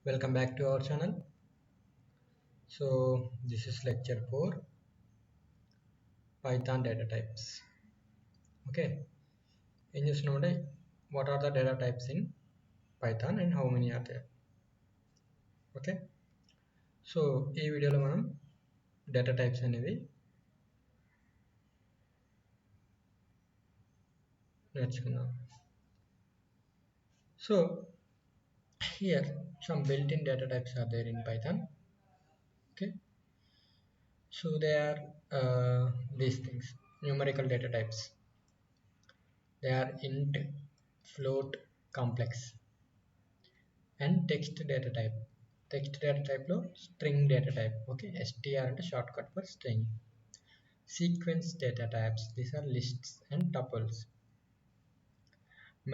Welcome back to our channel. So this is lecture 4 Python data types. Okay, in this node, what are the data types in Python and how many are there? Okay, so ఈ వీడియోలో మనం data types అనేవి నేర్చుకుందాం. So here some built-in data types are there in Python. Okay, so they are these things: numerical data types. They are int, float, complex, and text data type. Text data type లో string data type. Okay, str అంటే shortcut for string. Sequence data types, these are lists and tuples.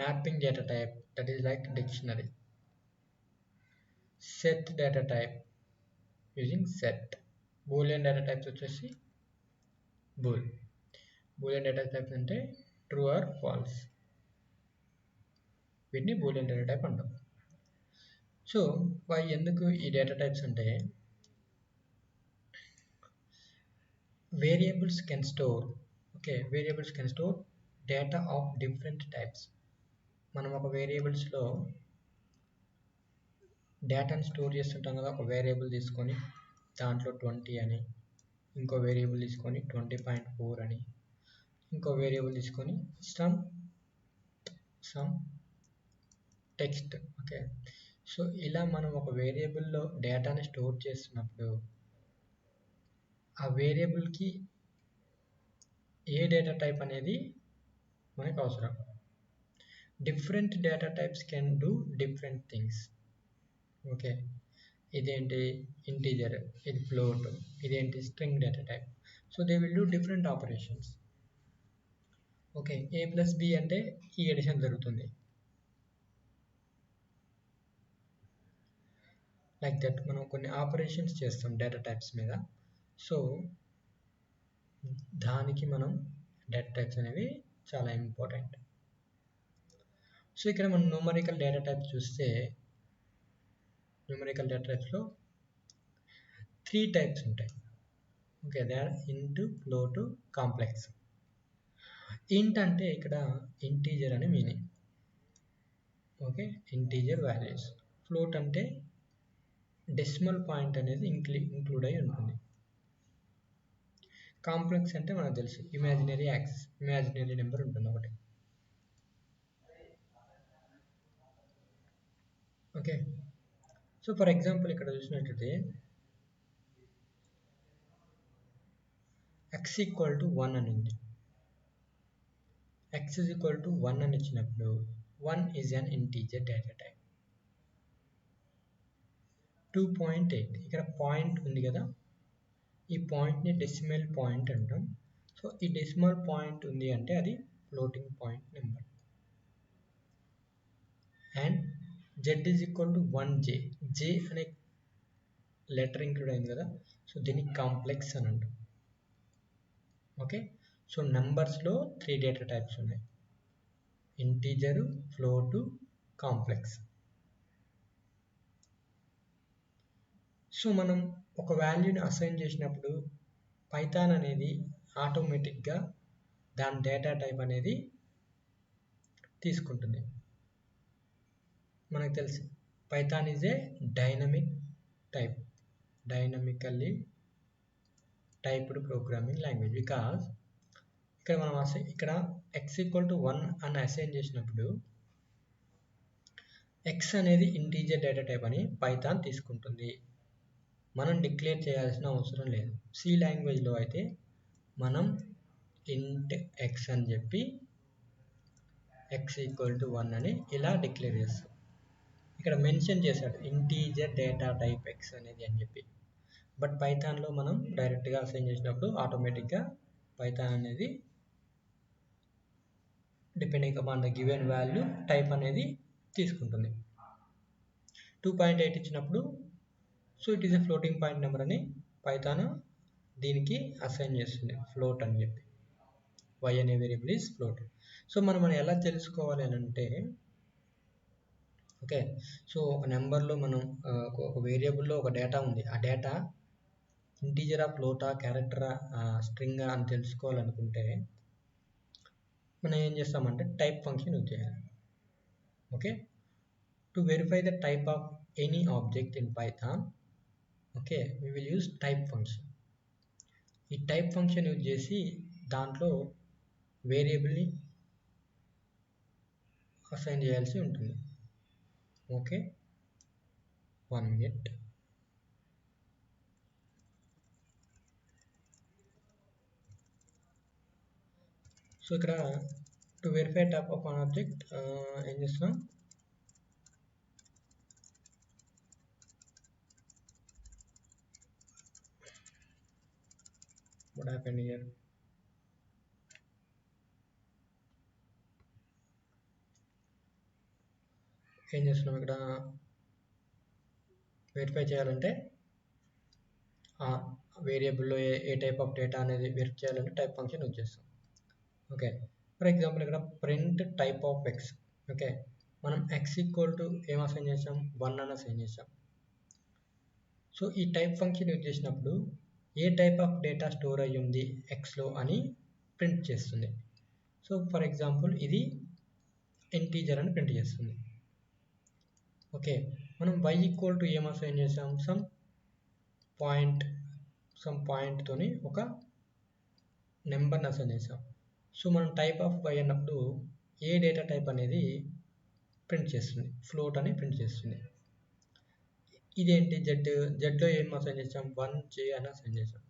Mapping data type, that is like dictionary. Set data type using set. Boolean data types వచ్చేసి bool. Boolean data types అంటే true or false. వీటిని boolean data type అంటాం. So ఎందుకు ఈ data types అంటే variables can store data of different types. మనం ఒక వేరియబుల్స్లో డేటాను స్టోర్ చేస్తుంటాం కదా. ఒక వేరియబుల్ తీసుకొని దాంట్లో 20 అని, ఇంకో వేరియబుల్ తీసుకొని 20.4 అని, ఇంకో వేరియబుల్ తీసుకొని సమ్ టెక్స్ట్. ఓకే, సో ఇలా మనం ఒక వేరియబుల్లో డేటాని స్టోర్ చేస్తున్నప్పుడు ఆ వేరియబుల్కి ఏ డేటా టైప్ అనేది మనకు అవసరం. Different data types can do different things. Okay, ఇదేంటి ఇంటీజర్, ఇది ఫ్లోట్, ఇదేంటి string data type. So they will do different operations. Okay, a plus b అంటే ఈ ఎడిషన్ జరుగుతుంది, లైక్ దట్. మనం కొన్ని ఆపరేషన్స్ చేస్తాం డేటా టైప్స్ మీద. సో దానికి మనం డేటా టైప్స్ అనేవి చాలా ఇంపార్టెంట్. సో ఇక్కడ మనం న్యూమరికల్ డేటా టైప్స్ చూస్తే, న్యూమరికల్ డేటా టైప్స్లో 3 టైప్స్ ఉంటాయి. ఓకే, దే ఆర్ ఇంట్, ఫ్లోట్, కాంప్లెక్స్. ఇంట్ అంటే ఇక్కడ ఇంటీజర్ అని meaning. Okay, integer values. Float అంటే డెసిమల్ పాయింట్ అనేది ఇంక్లూడ్ అయి ఉంటుంది. కాంప్లెక్స్ అంటే మనకు తెలుసు, ఇమాజినరీ యాక్సెస్, ఇమాజినరీ నెంబర్ ఉంటుంది ఒకటి. ఓకే, సో ఫర్ ఎగ్జాంపుల్ ఇక్కడ చూసినట్లయితే x ఈక్వల్ టు 1 అని ఉంది. x is equal to 1 అని ఇచ్చినప్పుడు 1 is an integer data type. 2.8 ఇక్కడ పాయింట్ ఉంది కదా, ఈ పాయింట్ని డెసిమల్ పాయింట్ అంటాం. సో ఈ డెసిమల్ పాయింట్ ఉంది అంటే అది floating point number. And z is equal to 1j, j అనే లెటర్ ఇంక్లూడ్ అయింది కదా, సో దీన్ని కాంప్లెక్స్ అని అంటాం. ఓకే, సో నంబర్స్లో 3 డేటా టైప్స్ ఉన్నాయి: ఇంటీజరు, ఫ్లోటు, కాంప్లెక్స్. సో మనం ఒక వాల్యూని అసైన్ చేసినప్పుడు పైథాన్ అనేది ఆటోమేటిక్గా దాని డేటా టైప్ అనేది తీసుకుంటుంది. మనకు తెలుసు Python is a dynamic type, dynamically typed programming language. Because ఇక్కడ మనం ఇక్కడ x ఈక్వల్ టు 1 అని అసైన్ చేసినప్పుడు x అనేది ఇంటీజర్ డేటా టైప్ అని పైథాన్ తీసుకుంటుంది. మనం డిక్లేర్ చేయాల్సిన అవసరం లేదు. సి లాంగ్వేజ్లో అయితే మనం ఇంట్ x అని చెప్పి x ఈక్వల్ టు 1 అని ఇలా డిక్లేర్ చేస్తాం. ఇక్కడ మెన్షన్ చేశాడు ఇంటీజర్ డేటా టైప్ x అనేది అని చెప్పి. బట్ పైథాన్లో మనం డైరెక్ట్గా అసైన్ చేసినప్పుడు ఆటోమేటిక్గా పైథాన్ అనేది depending upon the given value type అనేది తీసుకుంటుంది. 2.8 ఇచ్చినప్పుడు so it is a floating point number అని పైథాన్ దీనికి అసైన్ చేస్తుంది, ఫ్లోట్ అని చెప్పి. y అనే వేరియబుల్ ఈజ్ ఫ్లోట్. సో మనం ఎలా తెలుసుకోవాలి అని అంటే, ఓకే. సో ఒక నెంబర్లో మనం ఒక వేరియబుల్లో ఒక డేటా ఉంది. ఆ డేటా ఇంటీజరా, ఫ్లోటా, క్యారెక్టరా, స్ట్రింగా అని తెలుసుకోవాలనుకుంటే మనం ఏం చేస్తామంటే టైప్ ఫంక్షన్ యూజ్ చేయాలి. Okay. To verify the type of any object in Python, okay, we will use type function. ఈ టైప్ ఫంక్షన్ యూజ్ చేసి దాంట్లో వేరియబుల్ని అసైన్ చేయాల్సి ఉంటుంది. Okay, 1 minute. సో ఇక్కడ to verify type of an object ఏం చేస్తున్నాం, what happened here, ఏం చేస్తున్నాం ఇక్కడ వెరిఫై చేయాలంటే ఆ వేరియబుల్లో ఏ టైప్ ఆఫ్ డేటా అనేది వెరిఫై చేయాలంటే టైప్ ఫంక్షన్ యూజ్ చేస్తాం. ఓకే, ఫర్ ఎగ్జాంపుల్ ఇక్కడ print type of X. Okay, మనం ఎక్స్ ఈక్వల్ టు ఏం అసైన్ చేసాం, 1 అని అసైన్ చేసాం. సో ఈ టైప్ ఫంక్షన్ యూజ్ చేసినప్పుడు ఏ టైప్ ఆఫ్ డేటా స్టోర్ అయ్యి ఉంది ఎక్స్లో అని ప్రింట్ చేస్తుంది. సో ఫర్ ఎగ్జాంపుల్ ఇది ఇంటీజర్ అని ప్రింట్ చేస్తుంది. ఓకే, మనం y ఈక్వల్ టు ఏం అసైన్ చేసాం, సమ్ పాయింట్తోని ఒక నెంబర్ని అసైన్ చేసాం. సో మనం టైప్ ఆఫ్ y అన్నప్పుడు ఏ డేటా టైప్ అనేది ప్రింట్ చేస్తుంది, ఫ్లోట్ అని ప్రింట్ చేస్తుంది. ఇదేంటి జెడ్లో ఏం అసైన్ చేసాం, 1j అని అసైన్ చేసాం.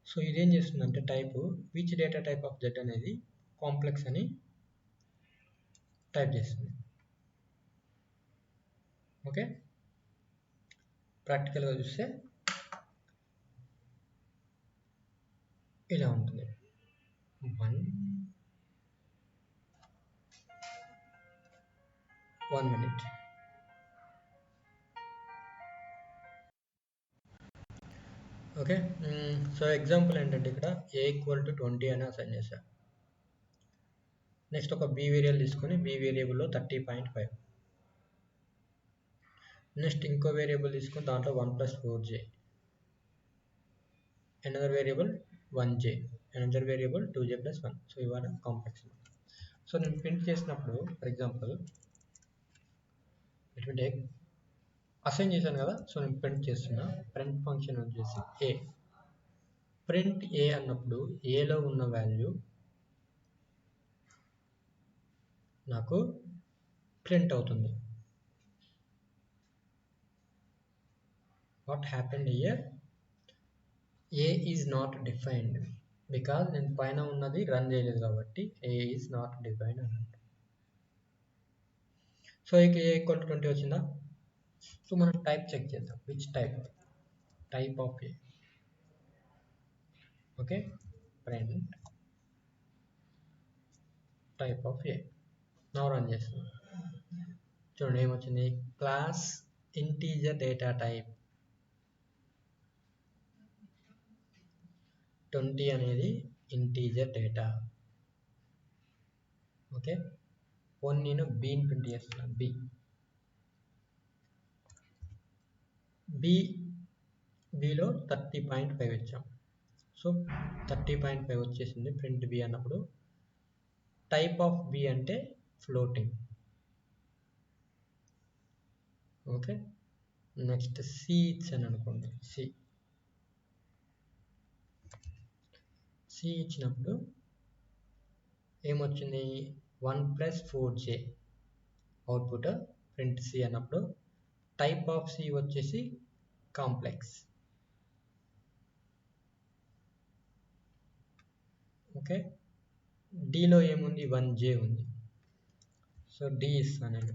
సో ఇదేం చేస్తుందంటే type which data type of Z అనేది కాంప్లెక్స్ అని టైప్ చేస్తుంది. ఓకే, ప్రాక్టికల్గా చూస్తే ఇలా ఉంటుంది. 1 minute. ఓకే, సో ఎగ్జాంపుల్ ఏంటంటే ఇక్కడ ఏ ఈక్వల్ టు 20 అని అసైన్ చేశా. నెక్స్ట్ ఒక బి వేరియబుల్ తీసుకొని బి వేరియబుల్లో 30.5. నెక్స్ట్ ఇంకో వేరియబుల్ తీసుకొని దాంట్లో 1 + 4j, another variable 1j, another variable 2j + 1. So ఇవన్నీ కాంప్లెక్స్. సో నేను ప్రింట్ చేసినప్పుడు ఫర్ ఎగ్జాంపుల్ ఇటువంటి అసైన్ చేశాను కదా, సో నేను ప్రింట్ చేస్తున్నా. ప్రింట్ ఫంక్షన్ వచ్చేసి ఏ. ప్రింట్ ఏ అన్నప్పుడు ఏలో ఉన్న వాల్యూ నాకు ప్రింట్ అవుతుంది. What happened here, A is not defined because నేను పైన ఉన్నది రన్ చేయలేదు కాబట్టి ఏ ఈజ్ నాట్ డిఫైన్డ్ అన్నట్టు. సో ఇక ఏ ఈక్వల్ టు 20 వచ్చిందా. సో మనం టైప్ చెక్ చేద్దాం, which type of A. Okay, print type of A. Now run చేస్తున్నాం. చూడండి ఏమొచ్చింది, క్లాస్ ఇంటీజర్ డేటా టైప్ 20 అనేది ఇంటీజర్ డేటా. ఓకే, నేను బీని ప్రింట్ చేస్తున్నాను. బిలో 30.5 ఇచ్చాం. సో 30.5 వచ్చేసింది ప్రింట్ బి అన్నప్పుడు. టైప్ ఆఫ్ బి అంటే ఫ్లోటింగ్. ఓకే, నెక్స్ట్ సి ఇచ్చాను అనుకోండి. సి ఇచ్చినప్పుడు ఏమొచ్చింది, 1 + 4j అవుట్పుట్ ప్రింట్ సి అన్నప్పుడు. టైప్ ఆఫ్ సి వచ్చేసి కాంప్లెక్స్. ఓకే, డిలో ఏముంది, 1j ఉంది. సో డి ఇస్తాను నేను.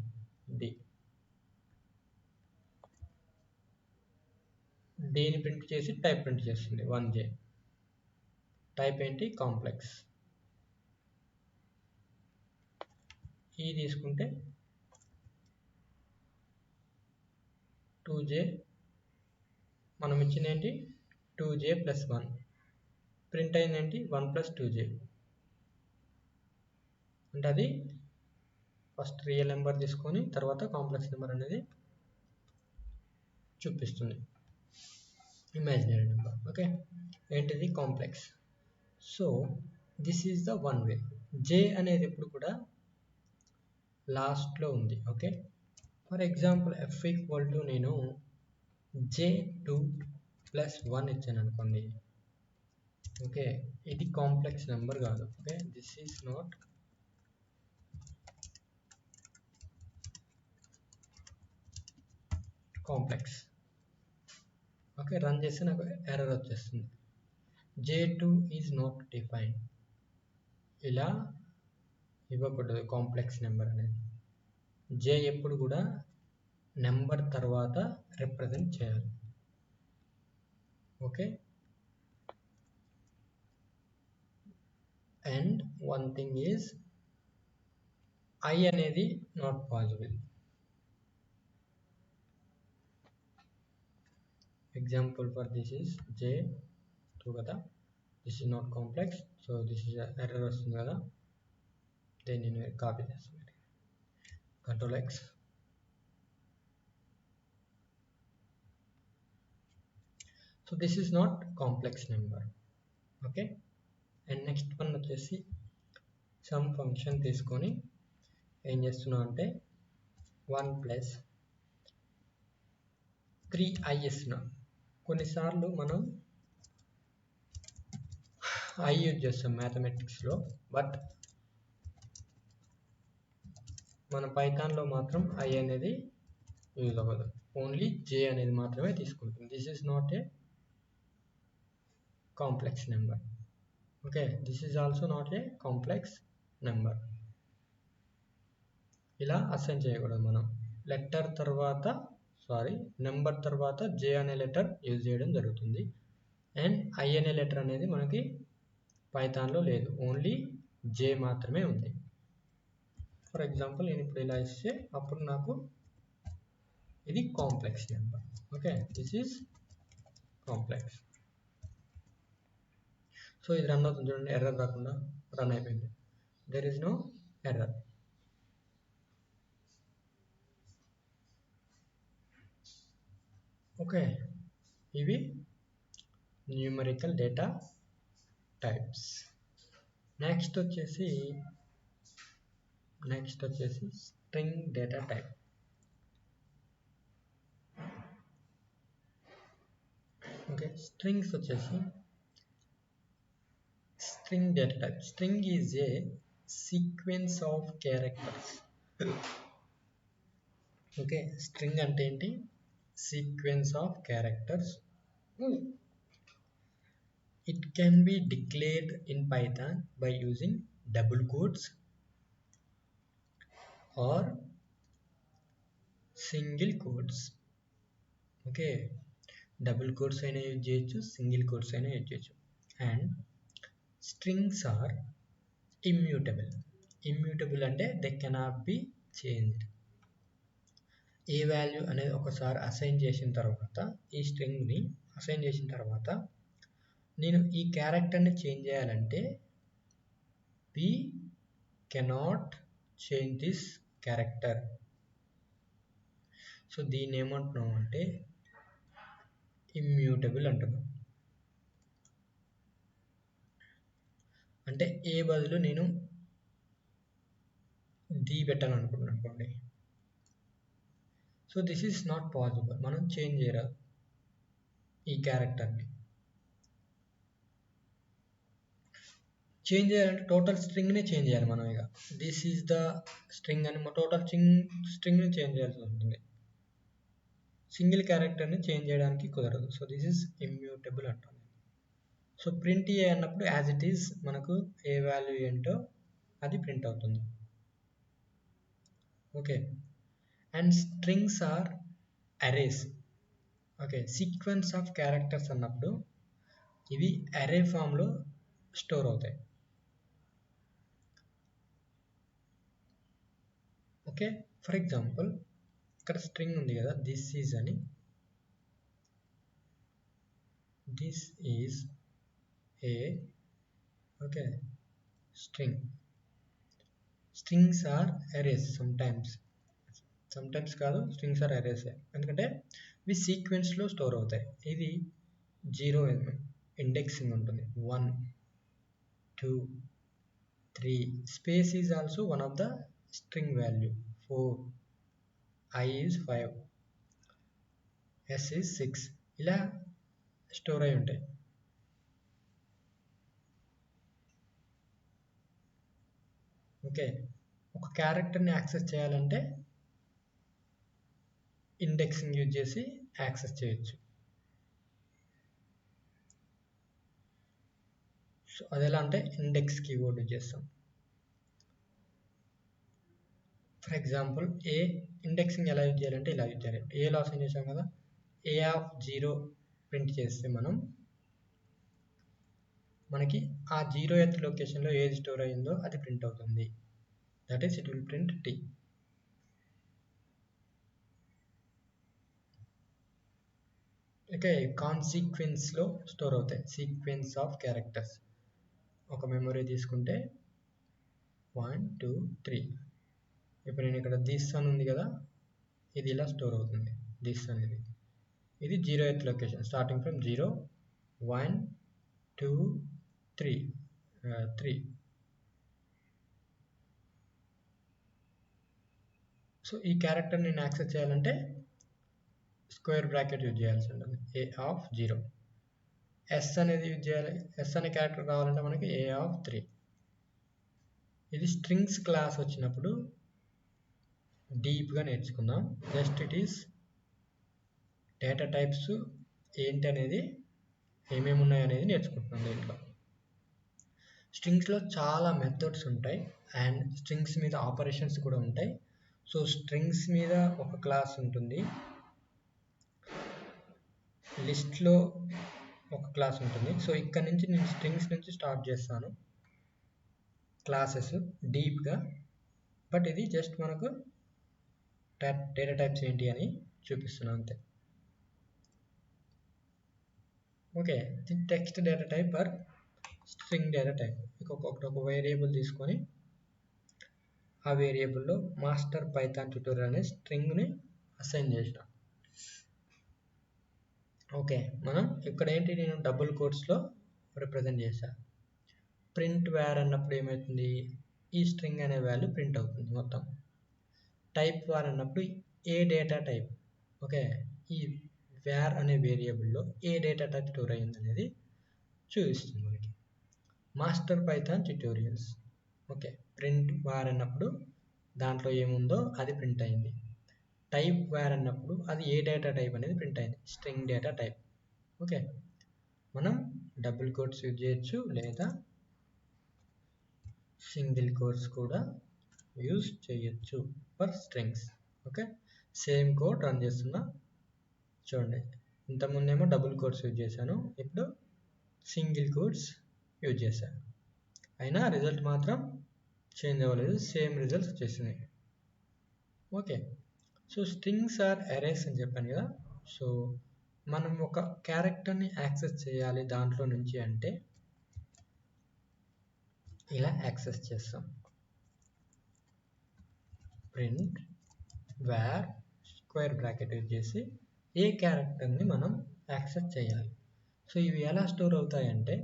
డిని ప్రింట్ చేసి టైప్ ప్రింట్ చేస్తుంది 1j. టైప్ ఏంటి, కాంప్లెక్స్. ఈ తీసుకుంటే 2j, మనం ఇచ్చిన ఏంటి 2j + 1, ప్రింట్ అయింది ఏంటి 1 + 2j. అంటే అది ఫస్ట్ రియల్ నెంబర్ తీసుకొని తర్వాత కాంప్లెక్స్ నెంబర్ అనేది చూపిస్తుంది, ఇమాజినరీ నెంబర్. ఓకే, ఏంటిది complex. So this is the one way. J అనేది ఎప్పుడు కూడా లాస్ట్లో ఉంది. Okay, for example F equal to నేను J2 ప్లస్ 1 ఇచ్చాను అనుకోండి. ఓకే, ఇది కాంప్లెక్స్ నెంబర్ కాదు. Okay, this is not complex. Okay, run చేస్తే నాకు ఎర్రర్ వచ్చేస్తుంది. J2 is not defined. ఇలా ఇవ్వకూడదు కాంప్లెక్స్ నెంబర్ అనేది. జే ఎప్పుడు కూడా నెంబర్ తర్వాత రిప్రజెంట్ చేయాలి. Okay, and one thing is I అనేది not possible. Example for this is J2 కదా, this is not complex. So this is error వస్తుంది కదా, దీన్ని నేను కాపీ చేస్తాను. Control X. So this is not complex number. Okay, and next one వచ్చేసి sum function తీసుకొని ఏం చేస్తున్నాం అంటే 1 ప్లస్ 3i ఇస్తున్నాం. కొన్నిసార్లు మనం i యూజ్ చేస్తాం మ్యాథమెటిక్స్లో, బట్ మన పైథాన్లో మాత్రం i అనేది యూజ్ అవ్వదు, ఓన్లీ j అనేది మాత్రమే తీసుకుంటుంది. This is not a complex number. Okay, this is also not a complex number. ఇలా అసైన్ చేయకూడదు. మనం లెటర్ తర్వాత నెంబర్ తర్వాత j అనే లెటర్ యూజ్ చేయడం జరుగుతుంది. అండ్ i అనే లెటర్ అనేది మనకి పైథాన్లో లేదు, ఓన్లీ j మాత్రమే ఉంది. ఫర్ ఎగ్జాంపుల్ నేను ఇప్పుడు ఇలా ఇస్తే అప్పుడు నాకు ఇది complex number. Okay, this is complex. So ఇది రన్ అవుతుంది చూడండి, ఎర్రర్ రాకుండా రన్ అయిపోయింది. There is no error. Okay, ఇవి న్యూమరికల్ డేటా టైప్స్. నెక్స్ట్ వచ్చేసి string data type. Okay, strings వచ్చేసి string data type. String is a sequence of characters. Okay, string అంటే ఏంటి? Sequence of characters. It can be declared in Python by using double quotes or single quotes. Okay, double quotes అయినా use చేయొచ్చు, single quotes అయినా use చేయొచ్చు. And strings are immutable. Immutable అంటే they cannot be changed. A value అనేది ఒకసారి assign చేసిన తర్వాత, ఈ స్ట్రింగ్ని అసైన్ చేసిన తర్వాత నేను ఈ క్యారెక్టర్ని చేంజ్ చేయాలంటే we cannot change this character. So దీన్ని ఏమంటున్నాం అంటే ఇమ్యూటబుల్ అంటున్నాం. అంటే ఏ బదులు నేను ది పెట్టాలనుకుంటున్నాను అనుకోండి. So this is not possible. మనం చేంజ్ చేయరాదు ఈ క్యారెక్టర్ని. చేంజ్ చేయాలంటే టోటల్ స్ట్రింగ్ని చేంజ్ చేయాలి మనం. ఇక దిస్ ఈజ్ ద స్ట్రింగ్ అని టోటల్ స్ట్రింగ్ని చేంజ్ చేయాల్సి ఉంటుంది. సింగిల్ క్యారెక్టర్ని చేంజ్ చేయడానికి కుదరదు. సో దిస్ ఈజ్ ఇమ్యూటబుల్ అంటాం. సో ప్రింట్ ఏ అన్నప్పుడు యాజ్ ఇట్ ఈజ్ మనకు ఏ వాల్యూ ఏంటో అది ప్రింట్ అవుతుంది. Okay, and strings are arrays. Okay, sequence of characters అన్నప్పుడు ఇవి అరే ఫామ్లో స్టోర్ అవుతాయి. ఓకే, ఫర్ ఎగ్జాంపుల్ ఇక్కడ స్ట్రింగ్ ఉంది కదా, దిస్ ఈజ్ అని. This is a okay string strings are arrays sometimes కాదు, స్ట్రింగ్స్ ఆర్ అరేస్. ఎందుకంటే ఇవి సీక్వెన్స్లో స్టోర్ అవుతాయి. ఇది 0 ఇండెక్సింగ్ ఉంటుంది, 1 2 3. Space is also one of the string value. 4, I is 5, S is 6. ఇలా స్టోర్ అయి ఉంటాయి. ఓకే, ఒక క్యారెక్టర్ని యాక్సెస్ చేయాలంటే ఇండెక్సింగ్ యూజ్ చేసి యాక్సెస్ చేయొచ్చు. సో అది ఎలా అంటే ఇండెక్స్ కీవర్డ్ యూజ్ చేస్తాం. ఫర్ ఎగ్జాంపుల్ ఏ ఇండెక్సింగ్ ఎలా యూజ్ చేయాలంటే ఇలా యూజ్ చేయాలి. ఏ లాస్ ఏం చేసాం కదా, ఏ ఆఫ్ 0 ప్రింట్ చేస్తే మనకి ఆ 0th లొకేషన్లో ఏది స్టోర్ అయిందో అది ప్రింట్ అవుతుంది. That is it will print T. Okay, కాన్సిక్వెన్స్లో స్టోర్ అవుతాయి సీక్వెన్స్ ఆఫ్ క్యారెక్టర్స్. ఒక మెమరీ తీసుకుంటే 1 2 3. ఇప్పుడు నేను ఇక్కడ దిస్ అని ఉంది కదా, ఇది ఇలా స్టోర్ అవుతుంది. దిస్ అనేది ఇది 0th location, starting from 0 1 2 3 3. So ఈ క్యారెక్టర్ నేను యాక్సెస్ చేయాలంటే స్క్వేర్ బ్రాకెట్ యూజ్ చేయాల్సి ఉంటుంది. ఏ ఆఫ్ 0. ఎస్ అనేది యూజ్ చేయాలి. ఎస్ అనే క్యారెక్టర్ కావాలంటే మనకి ఏ ఆఫ్ 3. ఇది స్ట్రింగ్స్ క్లాస్ వచ్చినప్పుడు డీప్గా నేర్చుకుందాం. Just it is data types ఏంటి అనేది, ఏమేమి ఉన్నాయి అనేది నేర్చుకుంటున్నాం దీంట్లో. స్ట్రింగ్స్లో చాలా మెథడ్స్ ఉంటాయి అండ్ స్ట్రింగ్స్ మీద ఆపరేషన్స్ కూడా ఉంటాయి. సో స్ట్రింగ్స్ మీద ఒక క్లాస్ ఉంటుంది, లిస్ట్లో ఒక క్లాస్ ఉంటుంది. సో ఇక్కడ నుంచి నేను స్ట్రింగ్స్ నుంచి స్టార్ట్ చేస్తాను క్లాసెస్ డీప్గా. బట్ ఇది జస్ట్ మనకు డేటా టైప్స్ ఏంటి అని చూపిస్తున్నాను అంతే. Okay, the text data type or string data type. ఒక వేరియబుల్ తీసుకొని ఆ వేరియబుల్లో మాస్టర్ పైథాన్ ట్యూటోరియల్ అనే స్ట్రింగ్ని అసైన్ చేసిన. ఓకే, మనం ఇక్కడ ఏంటి, నేను డబుల్ కోట్స్లో రిప్రజెంట్ చేశాను. ప్రింట్ వేర్ అన్నప్పుడు ఏమవుతుంది, ఈ స్ట్రింగ్ అనే వాల్యూ ప్రింట్ అవుతుంది మొత్తం. టైప్ వార్ అన్నప్పుడు ఏ డేటా టైప్, ఓకే, ఈ వేర్ అనే వేరియబుల్లో ఏ డేటా టైప్ స్టోర్ అయ్యింది అనేది చూపిస్తుంది మనకి. Master Python tutorials, okay, print war అన్నప్పుడు దాంట్లో ఏముందో అది ప్రింట్ అయింది. టైప్ వేర్ అన్నప్పుడు అది ఏ డేటా టైప్ అనేది ప్రింట్ అయింది, స్ట్రింగ్ డేటా టైప్. ఓకే, మనం డబుల్ కోట్స్ యూజ్ చేయొచ్చు లేదా సింగిల్ కోట్స్ కూడా యూజ్ చేయొచ్చు for strings. Okay, same code run చేస్తున్నా చూడండి. ఇంతకుముందేమో డబుల్ కోట్స్ యూజ్ చేశాను, ఇప్పుడు సింగిల్ కోట్స్ యూజ్ చేశాను. అయినా రిజల్ట్ మాత్రం చేంజ్ అవ్వలేదు, సేమ్ రిజల్ట్స్ వచ్చేసినాయి. Okay, so strings are arrays అని చెప్పాను కదా. సో మనం ఒక క్యారెక్టర్ని యాక్సెస్ చేయాలి దాంట్లో నుంచి అంటే ఇలా యాక్సెస్ చేస్తాం. Print where square bracket use చేసి ఏ క్యారెక్టర్ని మనం యాక్సెస్ చేయాలి. సో ఇవి ఎలా స్టోర్ అవుతాయంటే,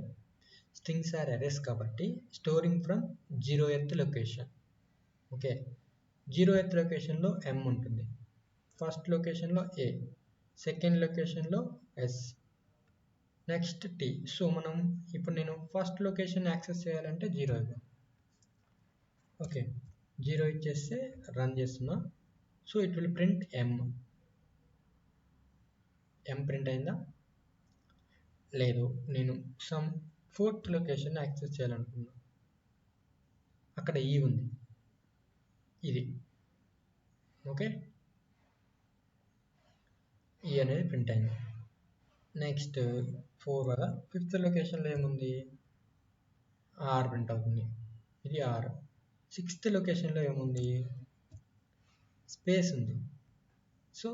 స్ట్రింగ్స్ ఆర్ అరేస్ కాబట్టి storing from 0th location. Okay, 0th లొకేషన్లో M ఉంటుంది, ఫస్ట్ లొకేషన్లో A, సెకండ్ లొకేషన్లో S, నెక్స్ట్ T. సో మనం ఇప్పుడు నేను ఫస్ట్ లొకేషన్ యాక్సెస్ చేయాలంటే 0 ఇవ్వాలి. ఓకే, 0 ఇచ్చేస్తే రన్ చేస్తున్నా. So it will print M. M print అయిందా? లేదు, నేను సమ్ ఫోర్త్ లొకేషన్ యాక్సెస్ చేయాలనుకున్నా. అక్కడ E ఉంది, ఇది. ఓకే, E అనేది ప్రింట్ అయింది. నెక్స్ట్ 4 కదా, ఫిఫ్త్ లొకేషన్లో ఏముంది, R ప్రింట్ అవుతుంది, ఇది R. సిక్స్త్ లొకేషన్లో ఏముంది, స్పేస్ ఉంది, సో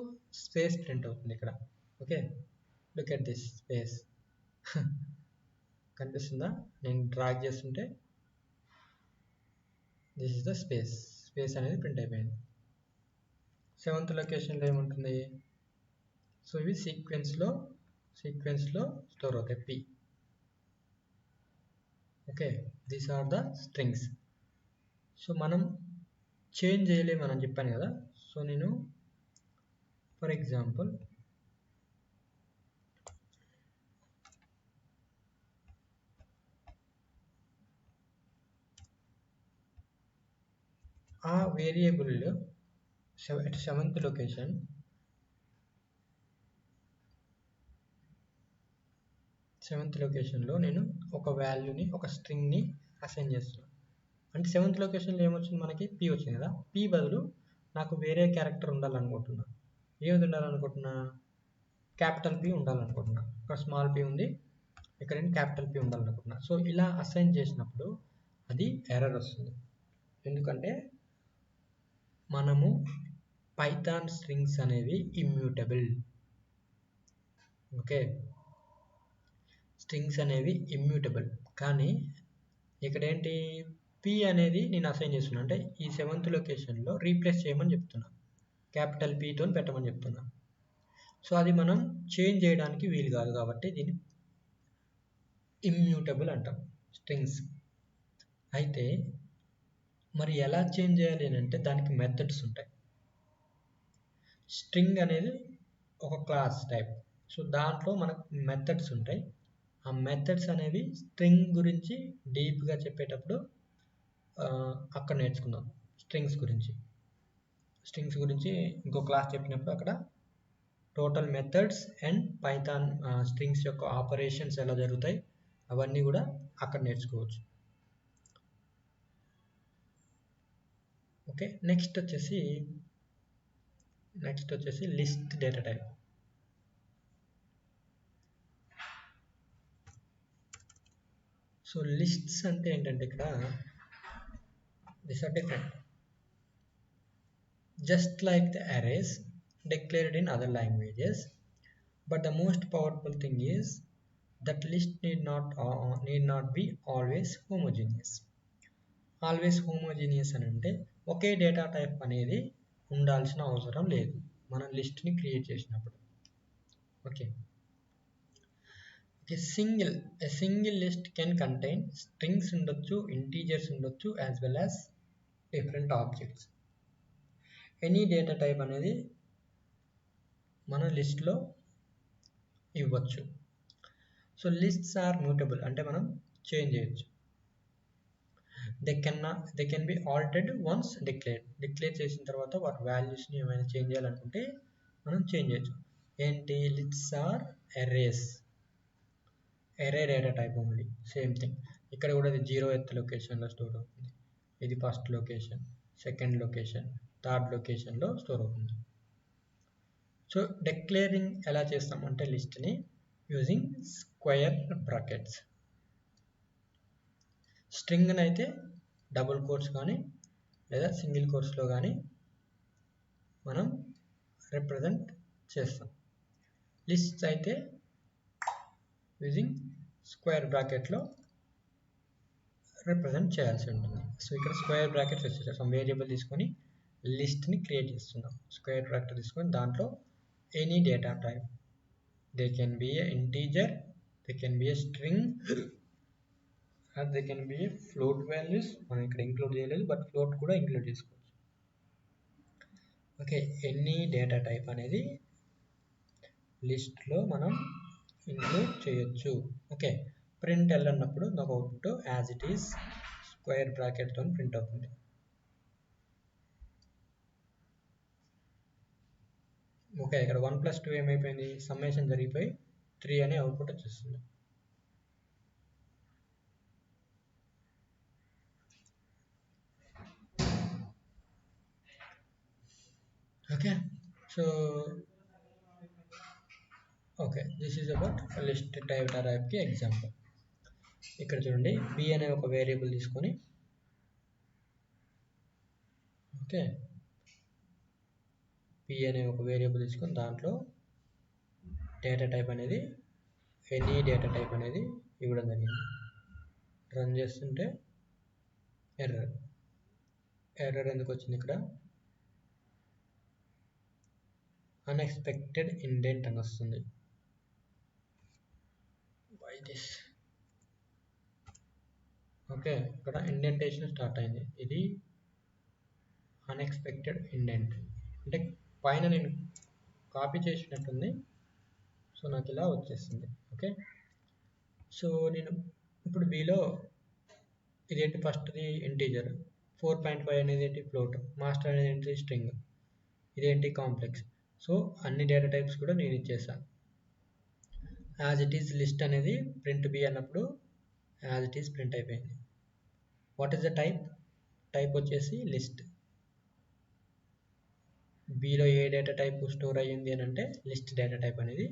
స్పేస్ ప్రింట్ అవుతుంది ఇక్కడ. Okay, look at this space. కనిపిస్తుందా, నేను డ్రాగ్ చేస్తుంటే దిస్ ఇస్ ద స్పేస్ అనేది ప్రింట్ అయిపోయింది. 7th లొకేషన్లో ఏముంటుంది? సో ఇవి సీక్వెన్స్లో స్టోర్ అవుతాయి p. Okay, these are the strings. So మనం చేంజ్ చేయలేమని చెప్పాను కదా. సో నేను ఫర్ ఎగ్జాంపుల్ ఆ వేరియబుల్ 7th లొకేషన్లో నేను ఒక వాల్యూని, ఒక స్ట్రింగ్ని అసైన్ చేస్తున్నాను. అంటే 7th లొకేషన్లో ఏమొచ్చింది? మనకి p వచ్చింది కదా. p బదులు నాకు వేరే క్యారెక్టర్ ఉండాలనుకుంటున్నా. ఏది ఉండాలనుకుంటున్నా? Capital P ఉండాలనుకుంటున్నా. ఇక్కడ స్మాల్ p ఉంది, ఇక్కడ క్యాపిటల్ P ఉండాలనుకుంటున్నా. సో ఇలా అసైన్ చేసినప్పుడు అది ఎర్రర్ వస్తుంది. ఎందుకంటే మనము పైథాన్ స్ట్రింగ్స్ అనేవి ఇమ్యూటబుల్. ఓకే, స్ట్రింగ్స్ అనేవి ఇమ్యూటబుల్. కానీ ఇక్కడ ఏంటి, p అనేది నేను అసైన్ చేస్తున్నా. అంటే ఈ 7th లొకేషన్లో రీప్లేస్ చేయమని చెప్తున్నా, క్యాపిటల్ P తో పెట్టమని చెప్తున్నా. సో అది మనం చేంజ్ చేయడానికి వీలు కాదు కాబట్టి దీన్ని ఇమ్యూటబుల్ అంటాం స్ట్రింగ్స్. అయితే మరి ఎలా చేంజ్ చేయాలి అని అంటే దానికి మెథడ్స్ ఉంటాయి. స్ట్రింగ్ అనేది ఒక క్లాస్ టైప్. సో దాంట్లో మనకు మెథడ్స్ ఉంటాయి. ఆ మెథడ్స్ అనేవి స్ట్రింగ్ గురించి డీప్గా చెప్పేటప్పుడు అక్కడ నేర్చుకుందాం. స్ట్రింగ్స్ గురించి ఇంకో క్లాస్ చెప్పినప్పుడు అక్కడ total methods and Python strings యొక్క ఆపరేషన్స్ ఎలా జరుగుతాయి అవన్నీ కూడా అక్కడ నేర్చుకోవచ్చు. ఓకే, నెక్స్ట్ వచ్చేసి list data type. So lists అంటే ఏంటంటే ఇక్కడ these are different, just like the arrays declared in other languages, but the most powerful thing is that list need not be always homogeneous. Always homogeneous అని అంటే ఒకే data type అనేది ఉండాల్సిన అవసరం లేదు మనం లిస్ట్ని క్రియేట్ చేసినప్పుడు. Okay, a single list can contain strings ఉండొచ్చు, integers ఉండొచ్చు, as well as different objects. Any data type అనేది మన లిస్ట్లో ఇవ్వచ్చు. సో లిస్ట్స్ ఆర్ మ్యూటబుల్ అంటే మనం చేంజ్ చేయొచ్చు. They can B altered once declare చేసిన తర్వాత వాటి వాల్యూస్ని ఏమైనా చేంజ్ చేయాలనుకుంటే మనం చేంజ్ చేయొచ్చు. ఏంటి, lists are array data type only. Same thing ఇక్కడ కూడా ఇది 0th లొకేషన్లో స్టోర్ అవుతుంది. ఇది first location, second location, third లొకేషన్లో స్టోర్ అవుతుంది. సో డిక్లేరింగ్ ఎలా చేస్తామంటే లిస్ట్ని యూజింగ్ స్క్వేర్ బ్రాకెట్స్. స్ట్రింగ్ని అయితే డబుల్ కోట్స్ కానీ లేదా సింగిల్ కోట్స్లో కానీ మనం రిప్రజెంట్ చేస్తాం. లిస్ట్స్ అయితే యూజింగ్ స్క్వేర్ బ్రాకెట్లో రిప్రజెంట్ చేయాల్సి ఉంటుంది. సో ఇక్కడ స్క్వేర్ బ్రాకెట్స్ వచ్చేసాయి. సమ్ వేరియబుల్ తీసుకొని లిస్ట్ని క్రియేట్ చేస్తున్నాం. స్క్వేర్ బ్రాకెట్ తీసుకొని దాంట్లో any data type, they can be a integer, they can be a string, or they can be a float values. మనం ఇక్కడ ఇంక్లూడ్ చేయలేదు, బట్ ఫ్లోట్ కూడా ఇంక్లూడ్ చేసుకోవచ్చు. ఓకే, ఎనీ డేటా టైప్ అనేది లిస్ట్లో మనం ఇంక్లూడ్ చేయొచ్చు. ఓకే, ప్రింట్ ఎల్ అన్నప్పుడు నాకు output as it is square బ్రాకెట్తో ప్రింట్ అవుతుంది. ఓకే, ఇక్కడ 1+2 ఏమైపోయింది, సమ్మేషన్ జరిగిపోయి 3 అనే అవుట్పుట్ వచ్చేస్తుంది. Okay, so okay, this is about list data టైప్కి ఎగ్జాంపుల్. ఇక్కడ చూడండి, b అనే ఒక వేరియబుల్ తీసుకొని, ఓకే, p అనే ఒక వేరియబుల్ తీసుకొని దాంట్లో డేటా టైప్ అనేది ఎనీ డేటా టైప్ అనేది ఇవ్వడం జరిగింది. రన్ చేస్తుంటే ఎర్రర్. ఎర్రర్ ఎందుకు వచ్చింది ఇక్కడ? అన్ఎక్స్పెక్టెడ్ ఇండెంట్ అని వస్తుంది. Why this? ఓకే, ఇక్కడ ఇండెంటేషన్ స్టార్ట్ అయింది. ఇది అన్ఎక్స్పెక్టెడ్ ఇండెంట్ అంటే పైన నేను కాపీ చేసినట్టుంది. సో నాకు ఇలా వచ్చేస్తుంది. ఓకే, సో నేను ఇప్పుడు బిలో ఇదేంటి? ఫస్ట్ది ఇంటీజర్, 4.5 అనేది ఏంటి? ఫ్లోట్. మాస్టర్ అనేది ఏంటి? స్ట్రింగ్. ఇదేంటి? కాంప్లెక్స్. సో అన్ని డేటా టైప్స్ కూడా నేను ఇచ్చేసాను. యాజ్ ఇట్ ఈస్ లిస్ట్ అనేది ప్రింట్ బి అన్నప్పుడు యాజ్ ఇట్ ఈస్ ప్రింట్ అయిపోయింది. What is the type? Type వచ్చేసి లిస్ట్. బిలో ఏ డేటా టైప్ స్టోర్ అయ్యింది అని అంటే లిస్ట్ డేటా టైప్ అనేది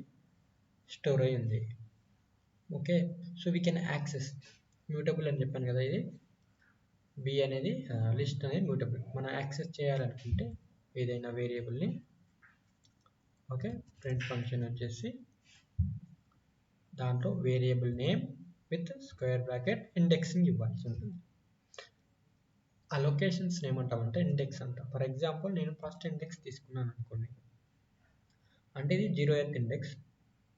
స్టోర్ అయ్యి ఉంది. Okay, so we can access. Mutable అని చెప్పాను కదా, ఇది బి అనేది లిస్ట్ అనేది మ్యూటబుల్. మనం యాక్సెస్ చేయాలనుకుంటే ఏదైనా వేరియబుల్ని, ఓకే, ప్రింట్ ఫంక్షన్ వచ్చేసి దాంట్లో variable name with square bracket indexing ఇవ్వాల్సి ఉంటుంది. ఆ లొకేషన్స్ ఏమంటామంటే ఇండెక్స్ అంటాం. ఫర్ ఎగ్జాంపుల్ నేను ఫస్ట్ ఇండెక్స్ తీసుకున్నాను అనుకోండి, అంటే ఇది 0th ఇండెక్స్,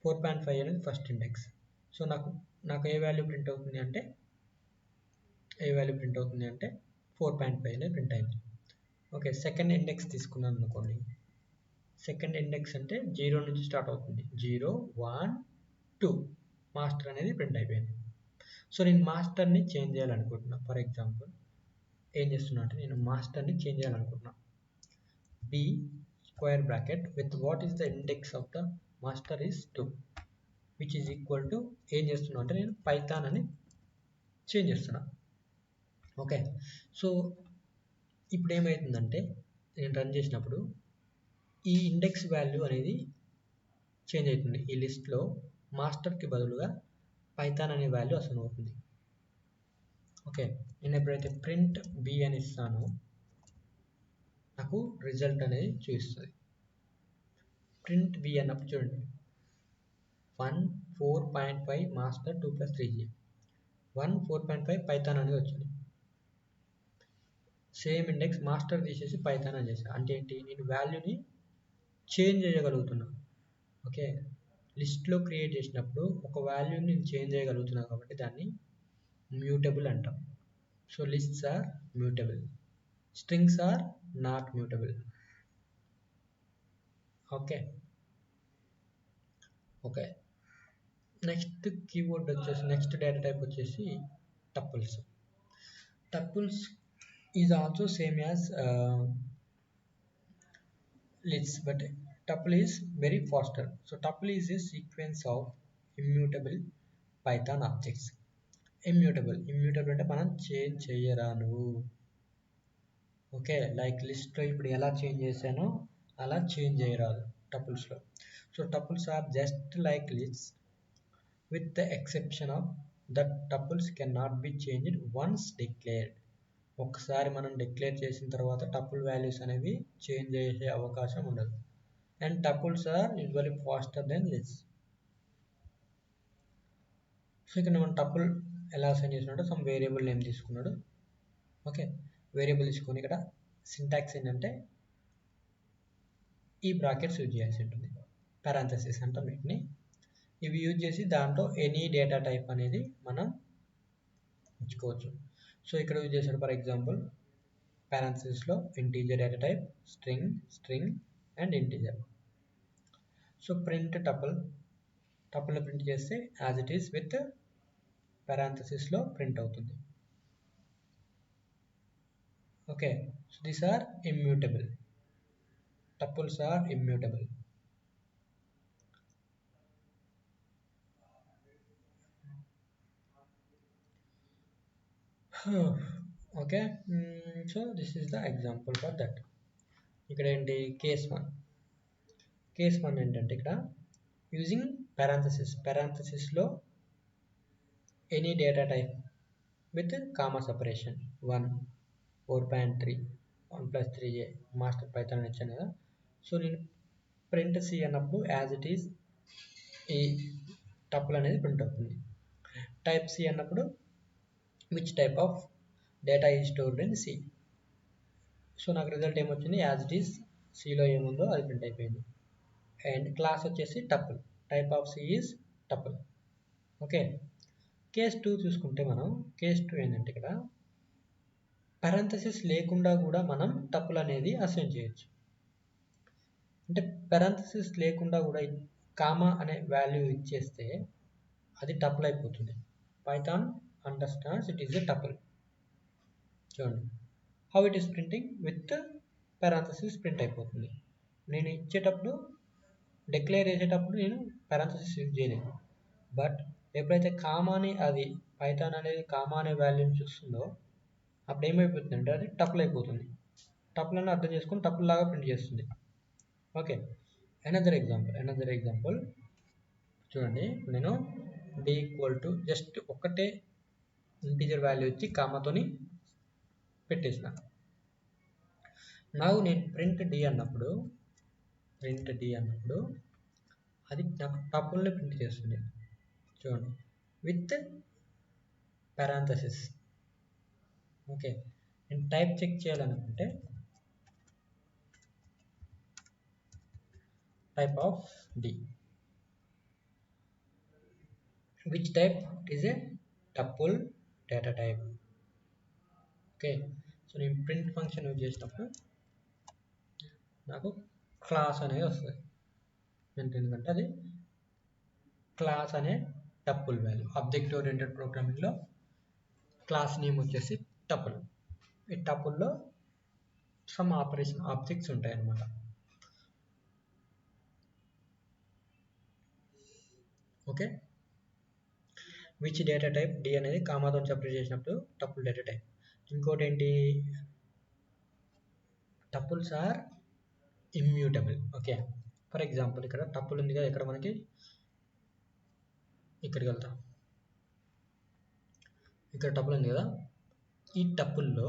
4.5 అనేది ఫస్ట్ ఇండెక్స్. సో నాకు ఏ వాల్యూ ప్రింట్ అవుతుంది అంటే 4.5 అనేది ప్రింట్ అయింది. ఓకే, సెకండ్ ఇండెక్స్ తీసుకున్నాను అనుకోండి, సెకండ్ ఇండెక్స్ అంటే 0 నుంచి స్టార్ట్ అవుతుంది. 0, 1, 2 మాస్టర్ అనేది ప్రింట్ అయిపోయింది. సో నేను మాస్టర్ని చేంజ్ చేయాలనుకుంటున్నా. ఫర్ ఎగ్జాంపుల్ ఏం చేస్తున్నా అంటే నేను మాస్టర్ని చేంజ్ చేయాలనుకుంటున్నా. B square bracket with what is the index of the master is 2 which is equal to ఏం చేస్తున్నా అంటే నేను పైథాన్ అని చేంజ్ చేస్తున్నా. ఓకే, సో ఇప్పుడు ఏమవుతుందంటే నేను రన్ చేసినప్పుడు ఈ ఇండెక్స్ వాల్యూ అనేది చేంజ్ అవుతుంది. ఈ లిస్ట్లో మాస్టర్కి బదులుగా పైథాన్ అనే వాల్యూ అసలు అవుతుంది. ఓకే, నేను ఎప్పుడైతే ప్రింట్ బి అని ఇస్తానో నాకు రిజల్ట్ అనేది చూపిస్తుంది. ప్రింట్ బి అన్నప్పుడు చూడండి, 1 4.5 మాస్టర్ 2 + 3 1 4.5 పైథాన్ అనేది వచ్చింది. సేమ్ ఇండెక్స్ మాస్టర్ తీసేసి పైథాన్ అని చేశాను. అంటే ఏంటి? నేను వాల్యూని చేంజ్ చేయగలుగుతున్నాను. ఓకే, లిస్ట్లో క్రియేట్ చేసినప్పుడు ఒక వాల్యూని నేను చేంజ్ చేయగలుగుతున్నాను కాబట్టి దాన్ని మ్యూటబుల్ అంటాం. So lists are mutable, strings are not mutable. Okay, okay, next keyword వచ్చేసి, నెక్స్ట్ డేటా టైప్ వచ్చేసి tuples. Tuples is also same as lists, but tuple is very faster. So tuple is a sequence of immutable Python objects. Immutable అంటే మనం change చేయరాను. Okay, like లిస్ట్లో ఇప్పుడు ఎలా change చేశానో అలా change చేయరాదు టపుల్స్లో. So tuples are just like lists with the exception of that tuples can not be changed once declared. ఒకసారి మనం డిక్లేర్ చేసిన తర్వాత టపుల్ వాల్యూస్ అనేవి చేంజ్ చేసే అవకాశం ఉండదు. And tuples are usually faster than lists. So ఇక్కడ మనం టపుల్ ఎలా అసైన్ చేసినట్టు సమ్ వేరియబుల్ నేమ్ తీసుకున్నాడు. ఓకే, వేరియబుల్ తీసుకొని ఇక్కడ సింటాక్స్ ఏంటంటే ఈ బ్రాకెట్స్ యూజ్ చేయాల్సి ఉంటుంది. పారాంథసిస్ అంటాం వీటిని. ఇవి యూజ్ చేసి దాంట్లో ఎనీ డేటా టైప్ అనేది మనం ఉంచుకోవచ్చు. సో ఇక్కడ యూజ్ చేశాడు ఫర్ ఎగ్జాంపుల్ పారాంథసిస్లో integer data type, string and integer. So print tuple print చేస్తే యాజ్ ఇట్ ఈస్ విత్ పారాంథసిస్లో ప్రింట్ అవుతుంది. Okay, so these are immutable. Tuples are immutable. Okay, so this is the example for that. ఇక్కడ ఏంటి? Case one ఏంటంటే ఇక్కడ using పారాంథసిస్లో any data type with comma separation 1 4.3 1 + 3a master python అని ఇచ్చాను కదా. సో నేను ప్రింట్ సి అన్నప్పుడు యాజ్ ఇట్ ఈస్ ఈ టపుల్ అనేది ప్రింట్ అవుతుంది. టైప్ సి అన్నప్పుడు which type of data is stored in c. So నాకు రిజల్ట్ ఏమొచ్చింది, యాజ్ ఇట్ ఈస్ సిలో ఏముందో అది ప్రింట్ అయిపోయింది. అండ్ క్లాస్ వచ్చేసి tuple, type of c is tuple. Okay, case 2 చూసుకుంటే మనం కేస్ 2 ఏంటంటే ఇక్కడ పారెంథసిస్ లేకుండా కూడా మనం టపుల్ అనేది అసైన్ చేయొచ్చు. అంటే పారెంథసిస్ లేకుండా కూడా కామా అనే వాల్యూ ఇచ్చేస్తే అది టపుల్ అయిపోతుంది. Python understands it is a tuple. చూడండి how it is printing with parenthesis print అయిపోతుంది. నేను ఇచ్చేటప్పుడు డిక్లేర్ చేసేటప్పుడు నేను పారెంథసిస్ యూజ్ చేయలేను. బట్ ఎప్పుడైతే కామాని అది పైథాన్ అనేది కామా అనే వాల్యూని చూస్తుందో అప్పుడు ఏమైపోతుంది అంటే అది టపుల్ అయిపోతుంది. టపుల్ అని అర్థం చేసుకొని టపుల్ లాగా ప్రింట్ చేస్తుంది. ఓకే, అనదర్ ఎగ్జాంపుల్ చూడండి. నేను డి ఈక్వల్ టు జస్ట్ ఒకటే ఇంటీజర్ వాల్యూ ఇచ్చి కామాతోని పెట్టేసిన. నాకు నేను ప్రింట్ డి అన్నప్పుడు అది నాకు టపుల్ని ప్రింట్ చేస్తుంది. చూడండి విత్ పారాంథసిస్. ఓకే, నేను టైప్ చెక్ చేయాలనుకుంటే type of D, which type is a tuple data type. Okay, so నేను ప్రింట్ ఫంక్షన్ యూజ్ చేసినప్పుడు నాకు క్లాస్ అనేది వస్తుంది. ఎందుకంటే అది క్లాస్ అనే టపుల్ వాల్యూ. ఆబ్జెక్ట్ ఓరియంటెడ్ ప్రోగ్రామింగ్లో క్లాస్ నేమ్ వచ్చేసి టపుల్. ఈ టపుల్లో సమ్ ఆపరేషన్ ఆబ్జెక్ట్స్ ఉంటాయి అన్నమాట. Okay, which data type D అనేది కామాతో సెపరేట్ చేసినప్పుడు టపుల్ డేటా టైప్. ఇంకోటి ఏంటి, tuples are immutable. Okay, for example ఇక్కడ టపుల్ ఉంది కదా, ఇక్కడ మనకి ఇక్కడికి వెళ్తాం, ఇక్కడ టపుల్ ఉంది కదా, ఈ టపుల్లో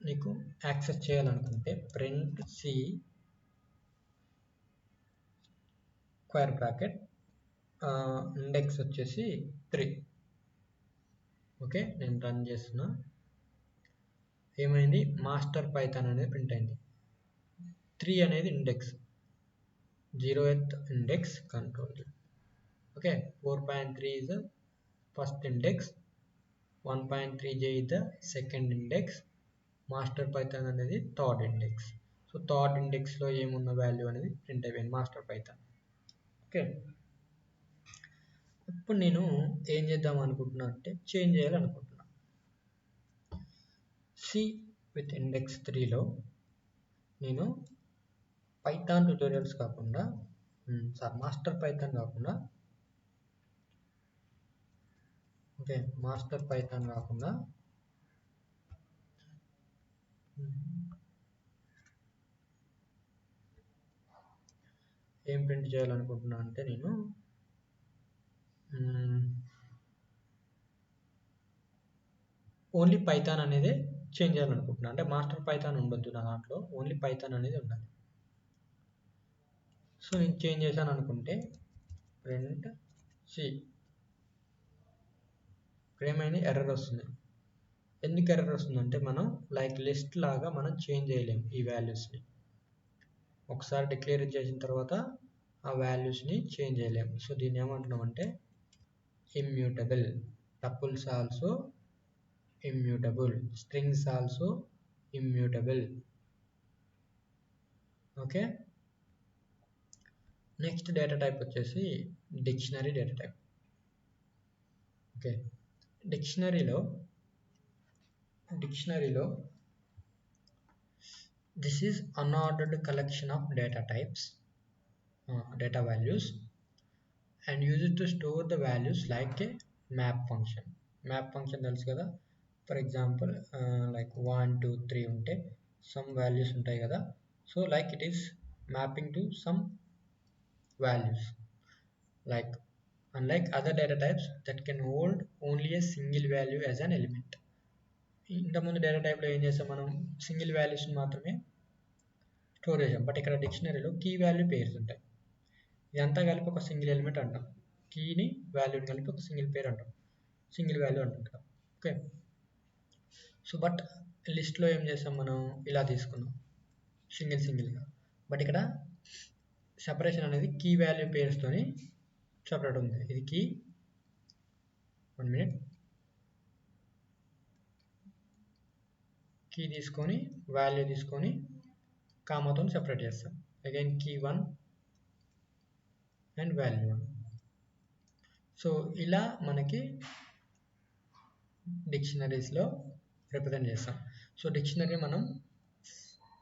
నీకు యాక్సెస్ చేయాలనుకుంటే print c square bracket index వచ్చేసి 3. ఓకే, నేను రన్ చేస్తున్నా. ఏమైంది, మాస్టర్ పైథాన్ అనేది ప్రింట్ అయింది. 3 అనేది index, 0th index control. Okay, 4.3 is the first index, 1.3j is the second index, master Python అనేది థర్డ్ ఇండెక్స్. సో థర్డ్ ఇండెక్స్లో ఏమున్న వాల్యూ అనేది ప్రింట్ అయిపోయింది మాస్టర్ పైథాన్. ఓకే, ఇప్పుడు నేను ఏం చేద్దాం అనుకుంటున్నా అంటే చేంజ్ చేయాలనుకుంటున్నా. సి విత్ ఇండెక్స్ 3లో నేను పైథాన్ ట్యూటోరియల్స్ కాకుండా మాస్టర్ పైథాన్ కాకుండా మాస్టర్ పైథాన్ కాకుండా ఏం ప్రింట్ చేయాలనుకుంటున్నా అంటే నేను ఓన్లీ పైథాన్ అనేది చేంజ్ చేయాలనుకుంటున్నా. అంటే మాస్టర్ పైథాన్ ఉండొద్దు నా దాంట్లో, ఓన్లీ పైథాన్ అనేది ఉండాలి. సో నేను చేంజ్ చేశాను అనుకుంటే ప్రింట్ సి, ఇక్కడ ఏమైంది, ఎర్రర్ వస్తుంది. ఎందుకు ఎర్రర్ వస్తుందంటే మనం లైక్ లిస్ట్ లాగా మనం చేంజ్ చేయలేము ఈ వాల్యూస్ని. ఒకసారి డిక్లేర్ చేసిన తర్వాత ఆ వాల్యూస్ని చేంజ్ చేయలేము. సో దీన్ని ఏమంటున్నాం అంటే immutable. Tuples also immutable, strings also immutable. Okay, next data type వచ్చేసి డిక్షనరీ డేటా టైప్. ఓకే, డిక్షనరీలో this is unordered collection of data types, data values, and use it to store the values like a map function. Map function తెలుసు కదా, for example like 1 2 3 ఉంటే some values ఉంటాయి కదా. So like it is mapping to some values, like unlike other data types that can hold only a single value as an element. ఇంతకుముందు data టైప్లో ఏం చేస్తాం, మనం సింగిల్ వాల్యూస్ని మాత్రమే స్టోర్ చేసాం. బట్ ఇక్కడ డిక్షనరీలో కీ వాల్యూ పేర్స్ ఉంటాయి. ఇదంతా కలిపి ఒక సింగిల్ ఎలిమెంట్ అంటాం. కీని వాల్యూని కలిపి ఒక సింగిల్ పేరు అంటాం, సింగిల్ వాల్యూ అంటాం. ఓకే, సో బట్ లిస్ట్లో ఏం చేస్తాం మనం ఇలా తీసుకున్నాం సింగిల్గా. బట్ ఇక్కడ సెపరేషన్ అనేది కీ వాల్యూ పేర్స్తోని సెపరేట్ ఉంది. ఇది కీ 1 minute కీ తీసుకొని వాల్యూ తీసుకొని కామాతో సెపరేట్ చేస్తాం. Again key 1 and value 1. So ఇలా మనకి డిక్షనరీస్లో రిప్రజెంట్ చేస్తాం. సో డిక్షనరీ మనం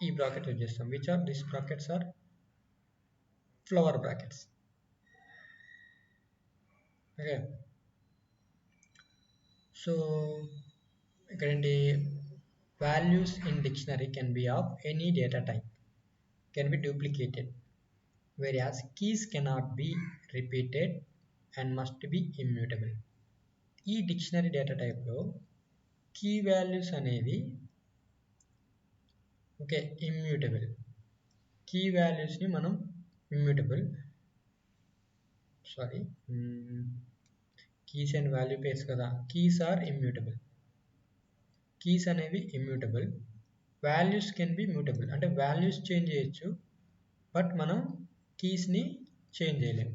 ఈ బ్రాకెట్ యూజ్ చేస్తాం. Which are this brackets are flower brackets. Okay, so ఇక్కడ ఏంటి, values in dictionary can be of any data type, can be duplicated, whereas keys cannot be repeated and must be immutable. ఈ dictionary data టైప్లో key values అనేవి okay immutable. Key వాల్యూస్ని మనం immutable keys and value pairs కదా, keys are immutable. Keys అనేవి immutable, values can B mutable. అంటే values change చేయొచ్చు but మనం కీస్ని చేంజ్ చేయలేము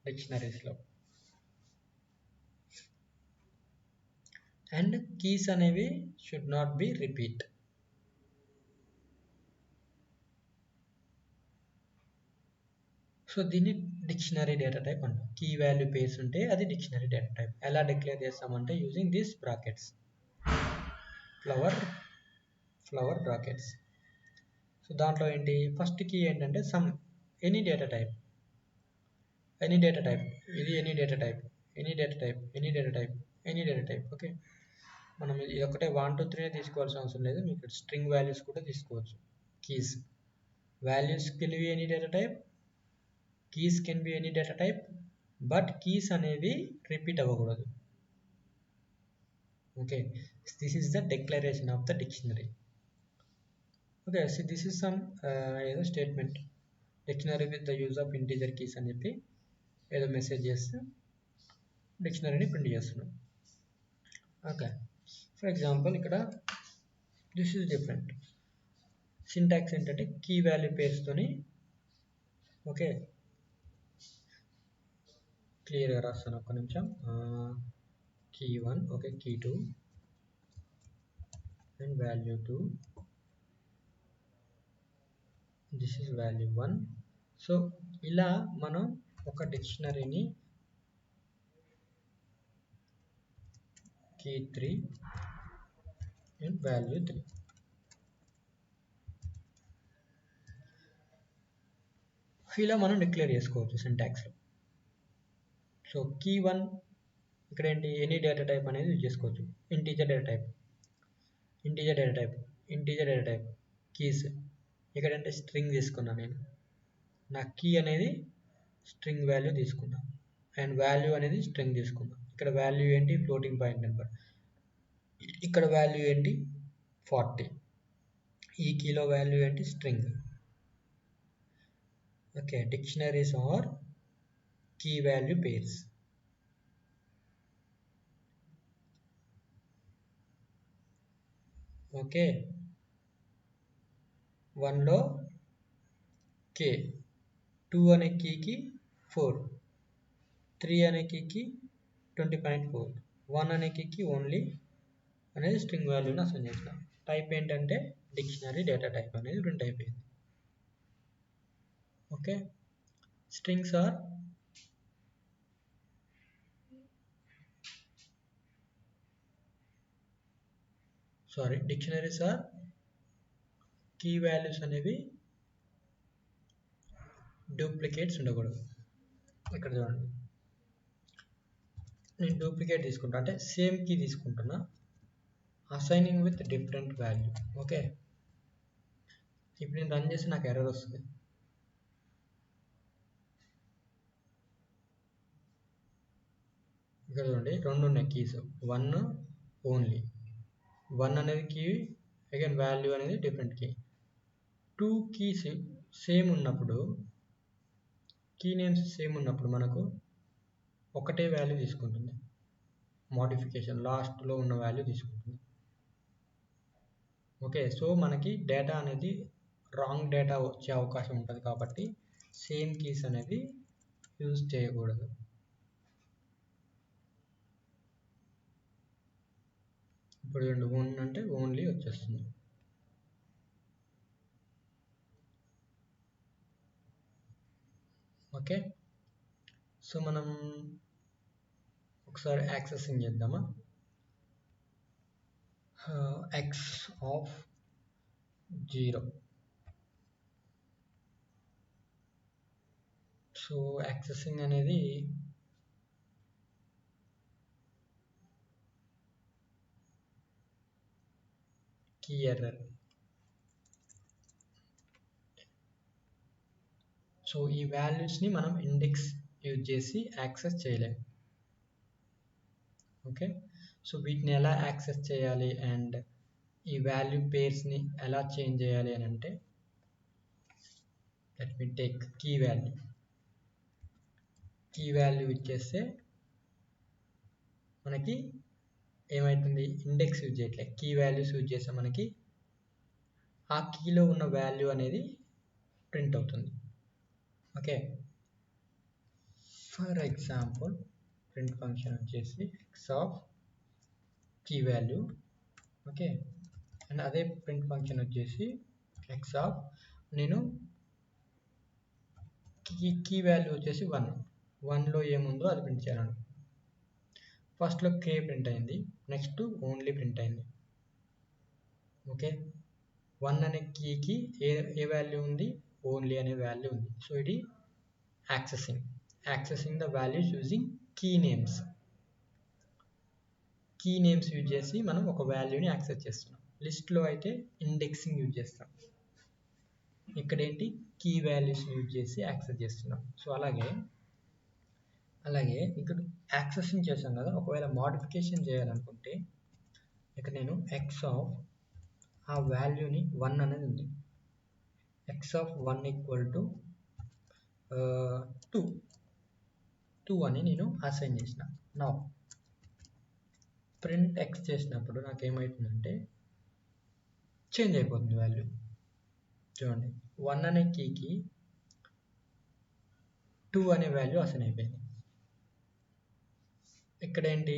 డిక్షనరీస్లో. అండ్ కీస్ అనేవి should not be repeat. So దీన్ని డిక్షనరీ డేటా టైప్ అంటాం. కీ వాల్యూ పేర్స్ ఉంటే అది డిక్షనరీ డేటా టైప్. ఎలా డిక్లేర్ చేస్తామంటే using this brackets, flower brackets. So దాంట్లో ఏంటి, ఫస్ట్ కీ ఏంటంటే సమ్ ఎనీ డేటా టైప్, ఇది ఎనీ డేటా టైప్. ఓకే, మనం ఇది ఒకటే 1 2 3 తీసుకోవాల్సిన అవసరం లేదు, మీకు స్ట్రింగ్ వాల్యూస్ కూడా తీసుకోవచ్చు. Keys values can be any data type, keys can be any data type, but keys అనేవి రిపీట్ అవ్వకూడదు. Okay, this is the declaration of the dictionary. Okay, so this is some ఏదో statement, dictionary with the use of integer keys అని చెప్పి ఏదో message చేస్తే డిక్షనరీని print చేస్తున్నాం. Okay, for example ఇక్కడ దిస్ ఈజ్ డిఫరెంట్. సింటాక్స్ ఏంటంటే కీ వాల్యూ పేర్స్తోని ఓకే క్లియర్గా రాస్తాను, ఒక్క నిమిషం. Key 1 okay, key 2 and value 2, this is value 1. So ఇలా మనం ఒక డిక్షనరీని కీ 3 అండ్ వాల్యూ 3 ఇలా మనం డిక్లేర్ చేసుకోవచ్చు సింటాక్స్లో. సో కీ 1 ఇక్కడ ఏంటి, ఎనీ డేటా టైప్ అనేది యూజ్ చేసుకోవచ్చు. ఇంటీజర్ డేటా టైప్ కీస్, ఇక్కడ అంటే స్ట్రింగ్ తీసుకున్నాను నేను, నా కీ అనేది స్ట్రింగ్ వాల్యూ తీసుకున్నా అండ్ వాల్యూ అనేది స్ట్రింగ్ తీసుకున్నా. ఇక్కడ వాల్యూ ఏంటి, ఫ్లోటింగ్ పాయింట్ నెంబర్. ఇక్కడ వాల్యూ ఏంటి, 40. ఈ కీలో వాల్యూ ఏంటి, string. Okay, dictionaries are key value pairs. Okay, 1లో కే, 2 అనే కీకి 4, 3 అనే కీకి 20.4, 1 అనే కీకి ఓన్లీ అనేది స్ట్రింగ్ వాల్యూని అసైన్ చేసిన. టైప్ ఏంటంటే డిక్షనరీ డేటా టైప్ అనేది ప్రింట్ అయిపోయింది. Okay, strings are dictionaries are key values అనేవి డూప్లికేట్స్ ఉండకూడదు. ఇక్కడ చూడండి, నేను డూప్లికేట్ తీసుకుంటా అంటే సేమ్ కీ తీసుకుంటున్నా, assigning with different value. Okay, ఇప్పుడు నేను రన్ చేసి నాకు ఎర్రర్ వస్తుంది. ఇక్కడ చూడండి, 2 ఉన్నాయి కీస్, 1 ఓన్లీ, 1 అనేది కీ, అగైన్ వాల్యూ అనేది డిఫరెంట్ కీ. 2 కీస్ సేమ్ ఉన్నప్పుడు, కీ నేమ్స్ సేమ్ ఉన్నప్పుడు మనకు ఒకటే వాల్యూ తీసుకుంటుంది, మోడిఫికేషన్ లాస్ట్లో ఉన్న వాల్యూ తీసుకుంటుంది. ఓకే, సో మనకి డేటా అనేది రాంగ్ డేటా వచ్చే అవకాశం ఉంటుంది కాబట్టి సేమ్ కీస్ అనేది యూజ్ చేయకూడదు. ఇప్పుడు ఓన్ అంటే ఓన్లీ వచ్చేస్తుంది. ఓకే, సో మనం ఒకసారి యాక్సెసింగ్ చేద్దామా. X of 0. సో యాక్సెసింగ్ అనేది కీ ఎర్రర్. సో ఈ వాల్యూస్ని మనం ఇండెక్స్ యూజ్ చేసి యాక్సెస్ చేయలేం. ఓకే, సో వీటిని ఎలా యాక్సెస్ చేయాలి అండ్ ఈ వాల్యూ పేర్స్ని ఎలా చేంజ్ చేయాలి అని అంటే, let me take key value. Key value ఇచ్చేస్తే మనకి ఏమవుతుంది, ఇండెక్స్ యూజ్ చేయట్లే, కీ వాల్యూస్ యూజ్ చేస్తే మనకి ఆ కీలో ఉన్న వాల్యూ అనేది ప్రింట్ అవుతుంది. Okay, for example print function వచ్చేసి x of key value. Okay, and అదే ప్రింట్ ఫంక్షన్ వచ్చేసి ఎక్స్ ఆఫ్, నేను కీ వాల్యూ వచ్చేసి 1. 1లో ఏముందో అది ప్రింట్ చేయాలను. ఫస్ట్లో కే ప్రింట్ అయింది, నెక్స్ట్ ఓన్లీ ప్రింట్ అయింది. ఓకే, 1 అనే కీకి ఏ వాల్యూ ఉంది, ఓన్లీ అనే వాల్యూ ఉంది. సో ఇది accessing the values using key names. Key names use చేసి మనం ఒక వాల్యూని యాక్సెస్ చేస్తున్నాం. లిస్ట్లో అయితే ఇండెక్సింగ్ యూజ్ చేస్తాం, ఇక్కడ ఏంటి కీ వాల్యూస్ యూజ్ చేసి యాక్సెస్ చేస్తున్నాం. సో అలాగే ఇక్కడ యాక్సెసింగ్ చేసాం కదా, ఒకవేళ మోడిఫికేషన్ చేయాలనుకుంటే ఇక్కడ నేను ఎక్స్ ఆఫ్ ఆ వాల్యూని 1 అనేది ఉంది, ఎక్స్ ఆఫ్ 1 ఈక్వల్ టు 2 అని నేను అసైన్ చేసిన. నా ప్రింట్ ఎక్స్ చేసినప్పుడు నాకు ఏమవుతుందంటే చేంజ్ అయిపోతుంది వాల్యూ. చూడండి, 1 అనే కీకి 2 అనే వాల్యూ అసైన్ అయిపోయింది. ఇక్కడ ఏంటి,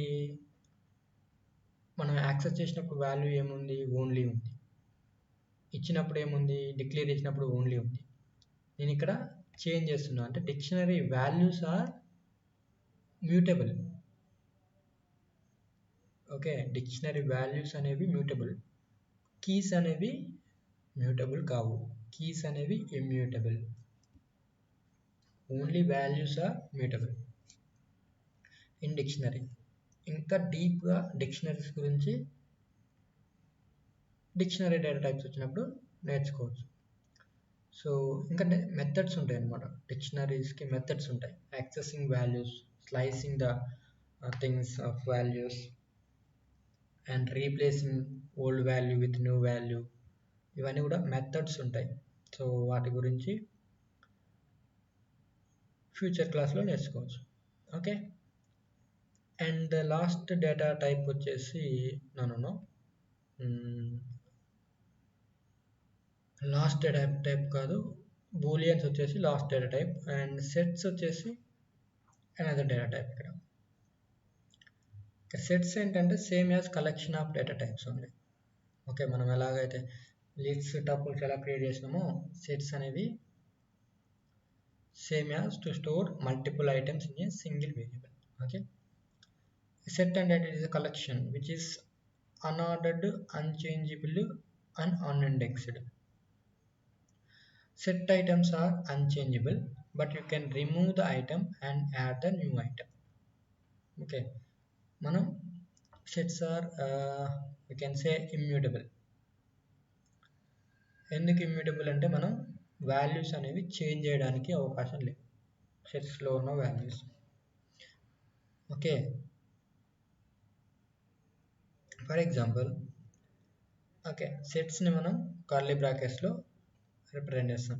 మనం యాక్సెస్ చేసినప్పుడు వాల్యూ ఏముంది, ఓన్లీ ఉంది. ఇచ్చినప్పుడు ఏముంది, డిక్లేర్ చేసినప్పుడు ఓన్లీ ఉంది. నేను ఇక్కడ చేంజ్ చేస్తున్నా అంటే dictionary values are mutable. Okay, dictionary values అనేవి మ్యూటబుల్, కీస్ అనేవి మ్యూటబుల్ కావు. కీస్ అనేవి immutable, only values are mutable in dictionary. ఇంకా డీప్గా డిక్షనరీస్ గురించి డిక్షనరీ డేటా టైప్స్ వచ్చినప్పుడు నేర్చుకోవచ్చు. సో ఇంకా మెథడ్స్ ఉంటాయి అన్నమాట, డిక్షనరీస్కి మెథడ్స్ ఉంటాయి. Accessing values, slicing the things of values and replacing old value with new value, ఇవన్నీ కూడా మెథడ్స్ ఉంటాయి. సో వాటి గురించి ఫ్యూచర్ క్లాస్లో నేర్చుకోవచ్చు. Okay, and last data type వచ్చేసి లాస్ట్ డేటా టైప్ కాదు, బూలియన్స్ వచ్చేసి last data type and sets వచ్చేసి అనదర్ డేటా టైప్. ఇక్కడ సెట్స్ ఏంటంటే same as collection of data types only. Okay, మనం ఎలాగైతే లిస్ట్స్ టపుల్స్ ఎలా క్రియేట్ చేసినామో సెట్స్ అనేవి same as to store multiple items in a single variable. Okay, set and data is a collection which is unordered, unchangeable and unindexed. Set items are unchangeable, but you can remove the item and add the new item. Okay, మనం sets are we can say immutable. ఎందుకు immutable అంటే మనం values అనేవి change చేయడానికి అవకాశం లేదు సెట్స్లో ఉన్న values. Okay, for example okay, సెట్స్ని మనం కర్లీ బ్రాకెట్స్లో రిప్రజెంట్ చేస్తాం,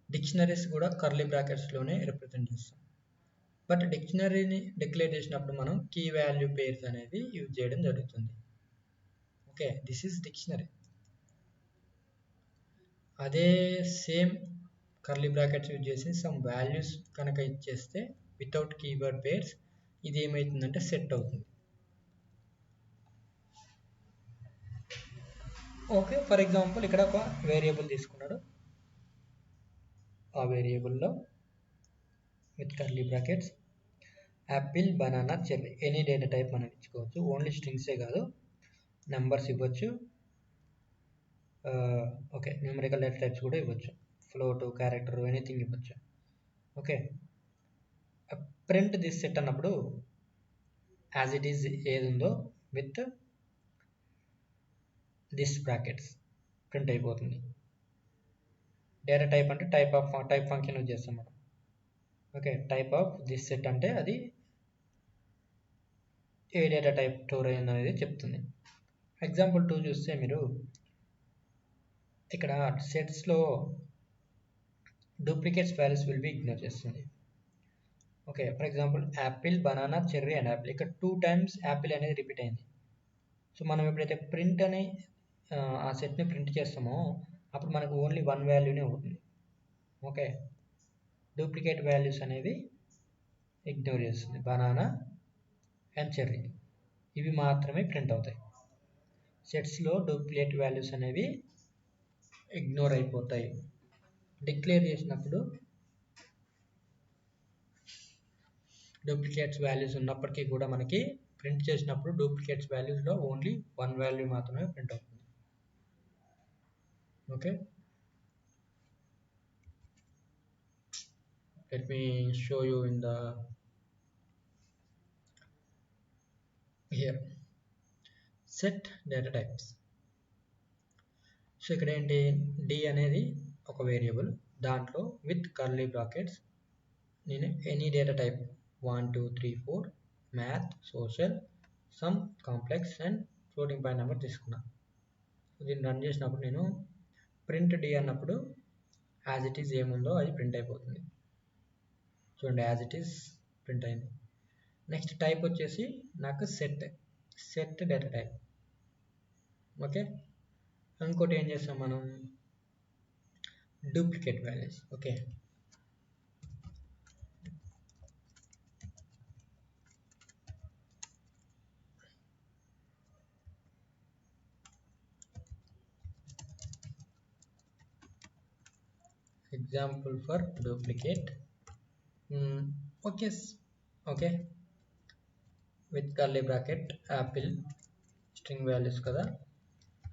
డిక్షనరీస్ కూడా కర్లీ బ్రాకెట్స్లోనే రిప్రజెంట్ చేస్తాం. బట్ డిక్షనరీని డిక్లేర్ చేసినప్పుడు మనం కీ వాల్యూ పేర్స్ అనేది యూజ్ చేయడం జరుగుతుంది. Okay, this is dictionary. అదే సేమ్ కర్లీ బ్రాకెట్స్ యూజ్ చేసి సమ్ వాల్యూస్ కనుక ఇచ్చేస్తే వితౌట్ కీవర్డ్ పేర్స్ ఇది ఏమవుతుందంటే సెట్ అవుతుంది. ఓకే, ఫర్ ఎగ్జాంపుల్ ఇక్కడ ఒక వేరియబుల్ తీసుకున్నాడు, ఆ వేరియబుల్లో with curly brackets apple, banana, cherry any data type మనం ఇచ్చుకోవచ్చు. ఓన్లీ స్ట్రింగ్సే కాదు, నెంబర్స్ ఇవ్వచ్చు, ఓకే న్యూమరికల్ డేటా టైప్స్ కూడా ఇవ్వచ్చు, ఫ్లోట్, క్యారెక్టర్, ఎనీథింగ్ ఇవ్వచ్చు. ఓకే, ప్రింట్ దిస్ సెట్ అన్నప్పుడు యాజ్ ఇట్ ఈజ్ ఏది ఉందో విత్ దిస్ బ్రాకెట్స్ ప్రింట్ అయిపోతుంది. డేటా టైప్ అంటే టైప్ ఫంక్షన్ యూజ్ చేస్తాం మనం. Okay, type of this set అంటే అది ఏ డేటా టైప్ స్టోర్ అయింది అనేది చెప్తుంది. ఎగ్జాంపుల్ 2 చూస్తే మీరు ఇక్కడ సెట్స్లో duplicates values will be ignore చేస్తుంది. Okay, for example apple, banana, cherry and apple, ఇక్కడ 2 టైమ్స్ యాపిల్ అనేది రిపీట్ అయింది. సో మనం ఎప్పుడైతే ప్రింట్ అని ఆ సెట్ని ప్రింట్ చేస్తామో అప్పుడు మనకు ఓన్లీ 1 వాల్యూనే అవుతుంది. ఓకే, డూప్లికేట్ వాల్యూస్ అనేవి ఇగ్నోర్ చేస్తుంది. బనానా అండ్ చెర్రీ ఇవి మాత్రమే ప్రింట్ అవుతాయి. సెట్స్లో డూప్లికేట్ వాల్యూస్ అనేవి ఇగ్నోర్ అయిపోతాయి. డిక్లేర్ చేసినప్పుడు డూప్లికేట్స్ వాల్యూస్ ఉన్నప్పటికీ కూడా మనకి ప్రింట్ చేసినప్పుడు డూప్లికేట్స్ వాల్యూస్లో ఓన్లీ 1 వాల్యూ మాత్రమే ప్రింట్ అవుతుంది. Okay, let me show you in the here set data types. So ఇక్కడ ఏంటి, డి అనేది ఒక వేరియబుల్, దాంట్లో విత్ కర్లీ బ్రాకెట్స్ నేను any data type 1 2 3 4 math, social, some, complex and floating point number తీసుకున్నా. దీన్ని రన్ చేసినప్పుడు నేను ప్రింట్ డి అన్నప్పుడు యాజ్ ఇట్ ఈజ్ ఏముందో అది ప్రింట్ అయిపోతుంది. చూడండి యాజ్ ఇట్ ఈజ్ ప్రింట్ అయింది. నెక్స్ట్ టైప్ వచ్చేసి నాకు సెట్ డేటా టైప్. ఓకే, ఇంకోటి ఏం చేస్తాం మనం, duplicate values. Okay, example for duplicate. Okay, with curly bracket apple, string values కదా,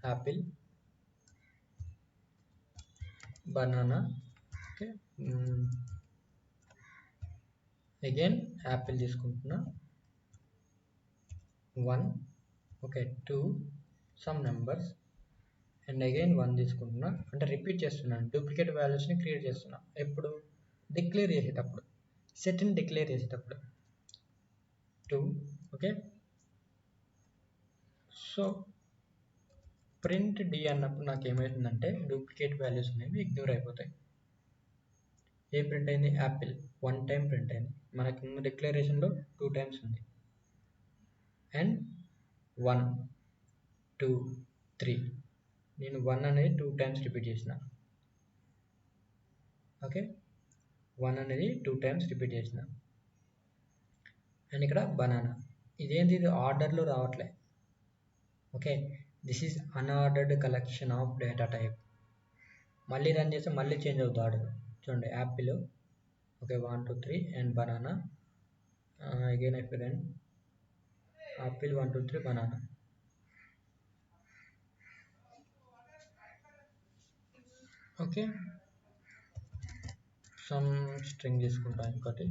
apple, banana. Okay, again apple తీసుకుంటున్నా 1, okay 2 some numbers and again 1 తీసుకుంటున్నా. అంటే రిపీట్ చేస్తున్నాను, డూప్లికేట్ వాల్యూస్ని క్రియేట్ చేస్తున్నా. ఎప్పుడు డిక్లేర్ చేసేటప్పుడు, సెట్ని డిక్లేర్ చేసేటప్పుడు 2. ఓకే, సో ప్రింట్ డి అన్నప్పుడు నాకు ఏమవుతుందంటే డూప్లికేట్ వాల్యూస్ అనేవి ఇగ్నోర్ అయిపోతాయి. ఏం ప్రింట్ అయింది, యాపిల్ 1 టైం ప్రింట్ అయింది. మనకి ఉన్న డిక్లరేషన్లో 2 టైమ్స్ ఉంది. అండ్ 1 2 3 నేను 1 అనేది 2 టైమ్స్ రిపీట్ చేసిన. ఓకే, 1 అనేది 2 టైమ్స్ రిపీట్ చేసిన. అండ్ ఇక్కడ బనానా, ఇదేంటి, ఇది ఆర్డర్లో రావట్లే. Okay, this is unordered collection of data type. మళ్ళీ రన్ చేస్తే మళ్ళీ చేంజ్ అవుతుంది ఆర్డర్. చూడండి Apple, okay 1 2 3 and banana, again if run Apple 1 2 3 banana. Okay, some string తీసుకుంటా, ఇంకోటి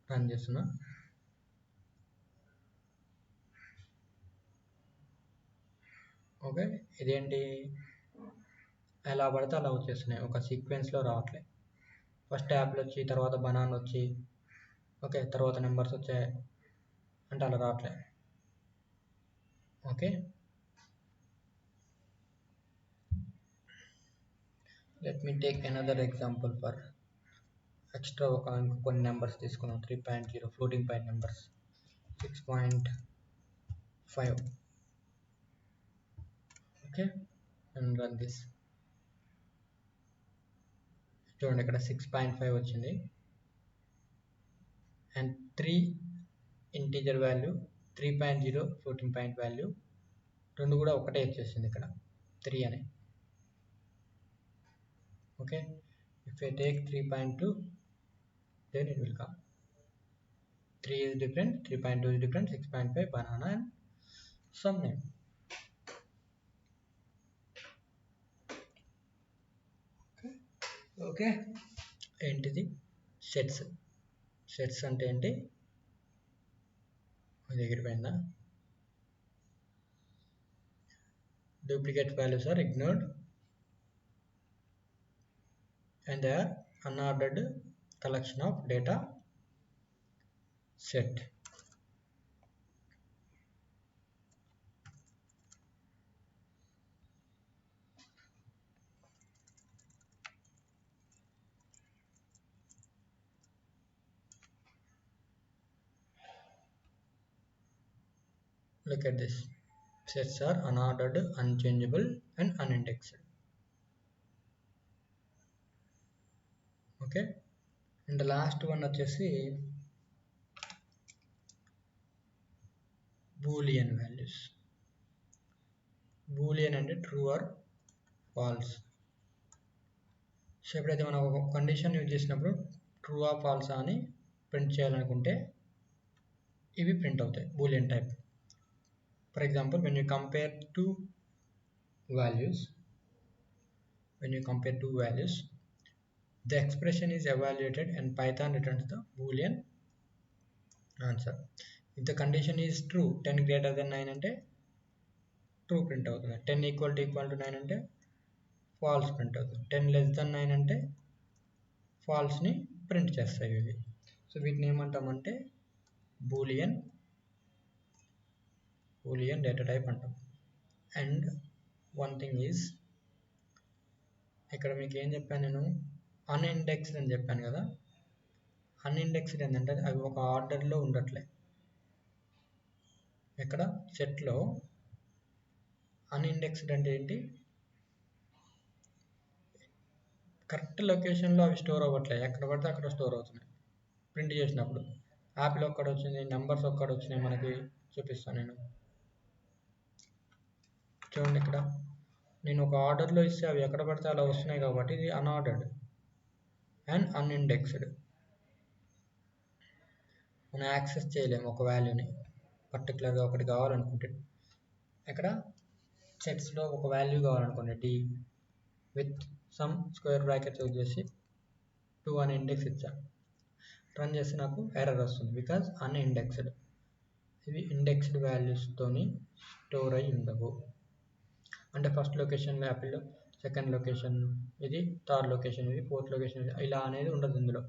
రన్ చేస్తున్నా. ఓకే, ఇదేంటి ఎలా పడితే అలా వచ్చేస్తున్నాయి, ఒక సీక్వెన్స్లో రావట్లే. ఫస్ట్ యాపిల్ వచ్చి తర్వాత బనానా వచ్చి ఓకే తర్వాత నెంబర్స్ వచ్చాయి అంటే అలా రావట్లే. Okay, let me take another example for extra కొన్ని నెంబర్స్ తీసుకున్నాం. 3.0 floating point numbers, 6.5. Okay, and run this. చూడండి ఇక్కడ 6.5 వచ్చింది and 3 integer value, 3.0 floating point value రెండు కూడా ఒకటే వచ్చేసింది ఇక్కడ 3 అని. Okay, if I take 3.2 then it will come 3 is different, 3.2 is different, 6.5 banana and some name. Okay, ఏంటిది సెట్స్. సెట్స్ అంటే ఏంటి ఎగిరిపోయిందా? Duplicate values are ignored and they are unordered collection of data set. Look at this. Sets are unordered, unchangeable and unindexed. Okay, and the last one వచ్చేసి boolean values. Boolean అంటే true or falls. So ఎప్పుడైతే మనం ఒక condition use చేసినప్పుడు true or falls అని print చేయాలనుకుంటే ఇవి print అవుతాయి Boolean type. For example, when you compare two values, the expression is evaluated and Python returns the boolean answer. If the condition is true, 10 greater than 9 ante true print అవుతుంది, 10 equal to 9 ante false print అవుతుంది, 10 less than 9 ante false ని print చేస్తాయి ఇవి. So వీటిని ఏమంటామంటే Boolean data type అంటాం. And one thing is, ఇక్కడ మీకు ఏం చెప్పాను నేను, అన్ఇండెక్స్డ్ అని చెప్పాను కదా. అన్ఇండెక్స్డ్ ఏంటంటే అవి ఒక ఆర్డర్లో ఉండట్లే. ఇక్కడ సెట్లో అన్ఇండెక్స్డ్ అంటే ఏంటి, కరెక్ట్ లొకేషన్లో అవి స్టోర్ అవ్వట్లే, ఎక్కడ పడితే అక్కడ స్టోర్ అవుతున్నాయి. ప్రింట్ చేసినప్పుడు యాపిల్ ఒక్కడ వచ్చింది, నెంబర్స్ ఒక్కడ వచ్చినాయి మనకి చూపిస్తాను నేను. చూడండి ఇక్కడ నేను ఒక ఆర్డర్లో ఇస్తే అవి ఎక్కడ పడితే అలా వస్తున్నాయి కాబట్టి ఇది అన్ఆర్డర్డ్ అండ్ అన్ఇండెక్స్డ్. మనం యాక్సెస్ చేయలేము ఒక వాల్యూని, పర్టికులర్గా ఒకటి కావాలనుకుంటే. ఇక్కడ సెట్స్లో ఒక వాల్యూ కావాలనుకోండి డి with some square brackets use చేసి 2 అని ఇండెక్స్ ఇచ్చాను. రన్ చేస్తే నాకు ఎర్రర్ వస్తుంది బికాజ్ అన్ఇండెక్స్డ్. ఇవి ఇండెక్స్డ్ వాల్యూస్తోని స్టోర్ అయి ఉండవు. అంటే ఫస్ట్ లొకేషన్ యాపిల్లో, సెకండ్ లొకేషన్ ఇది, థర్డ్ లొకేషన్ ఇది, ఫోర్త్ లొకేషన్ ఇది, ఇలా అనేది ఉండదు ఇందులో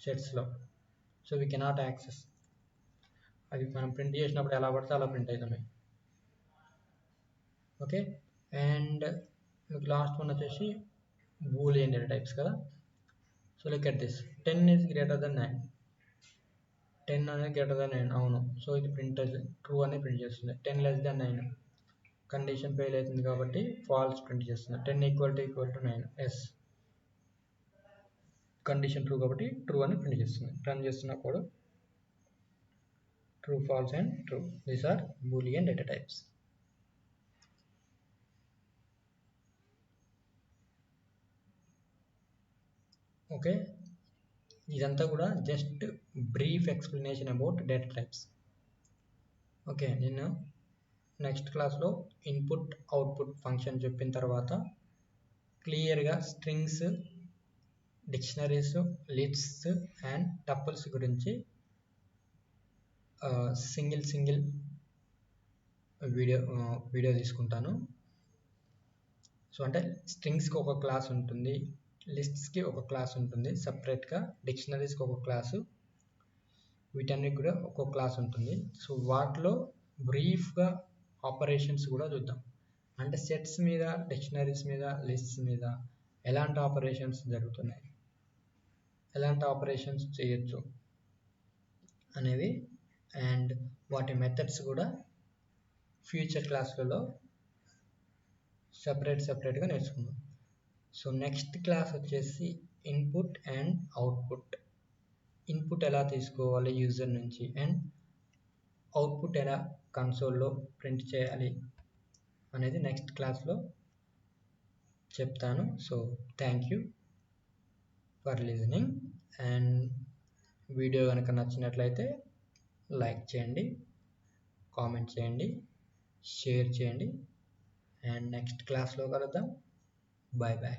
సెట్స్లో. So we cannot access. అది మనం ప్రింట్ చేసినప్పుడు ఎలా పడితే అలా ప్రింట్ అవుతున్నాయి. ఓకే, అండ్ మీకు లాస్ట్ వన్ వచ్చేసి బూలియన్ డేటా టైప్స్ కదా. So look at this, 10 is greater than 9. 10 అనేది గ్రేటర్ దెన్ 9, అవును. సో ఇది ప్రింట్ ట్రూ అని ప్రింట్ చేస్తుంది. 10 లెస్ దెన్ 9 కండిషన్ ఫెయిల్ అవుతుంది కాబట్టి ఫాల్స్ ప్రింట్ చేస్తుంది. 10 equal to 9, yes, condition true కాబట్టి ట్రూ అని ప్రింట్ చేస్తుంది. రన్ చేస్తున్న code true, false and true. These are boolean data types. Okay, ఇదంతా కూడా just brief explanation about data types. Okay, నేను నెక్స్ట్ క్లాస్లో ఇన్పుట్ అవుట్పుట్ ఫంక్షన్ చెప్పిన తర్వాత క్లియర్గా strings, dictionaries, lists and tuples గురించి సింగిల్ వీడియో తీసుకుంటాను. సో అంటే స్ట్రింగ్స్కి ఒక క్లాస్ ఉంటుంది, లిస్ట్స్కి ఒక క్లాస్ ఉంటుంది సపరేట్గా, డిక్షనరీస్కి ఒక క్లాసు, వీటన్నిటికి కూడా ఒక్కొక్క క్లాస్ ఉంటుంది. సో వాటిలో బ్రీఫ్గా ఆపరేషన్స్ కూడా చూద్దాం. అంటే సెట్స్ మీద, డిక్షనరీస్ మీద, లిస్ట్స్ మీద ఎలాంటి ఆపరేషన్స్ జరుగుతున్నాయి, ఎలాంటి ఆపరేషన్స్ చేయొచ్చు అనేది, అండ్ వాటి మెథడ్స్ కూడా ఫ్యూచర్ క్లాసులలో సపరేట్గా నేర్చుకుందాం. సో నెక్స్ట్ క్లాస్ వచ్చేసి ఇన్పుట్ అండ్ అవుట్పుట్. ఇన్పుట్ ఎలా తీసుకోవాలి యూజర్ నుంచి అండ్ అవుట్పుట్ ఎలా కన్సోల్లో ప్రింట్ చేయాలి అనేది నెక్స్ట్ క్లాస్లో చెప్తాను. So thank you for listening. And video కనుక నచ్చినట్లయితే లైక్ చేయండి, కామెంట్ చేయండి, షేర్ చేయండి. అండ్ నెక్స్ట్ క్లాస్లో కలుద్దాం. Bye bye.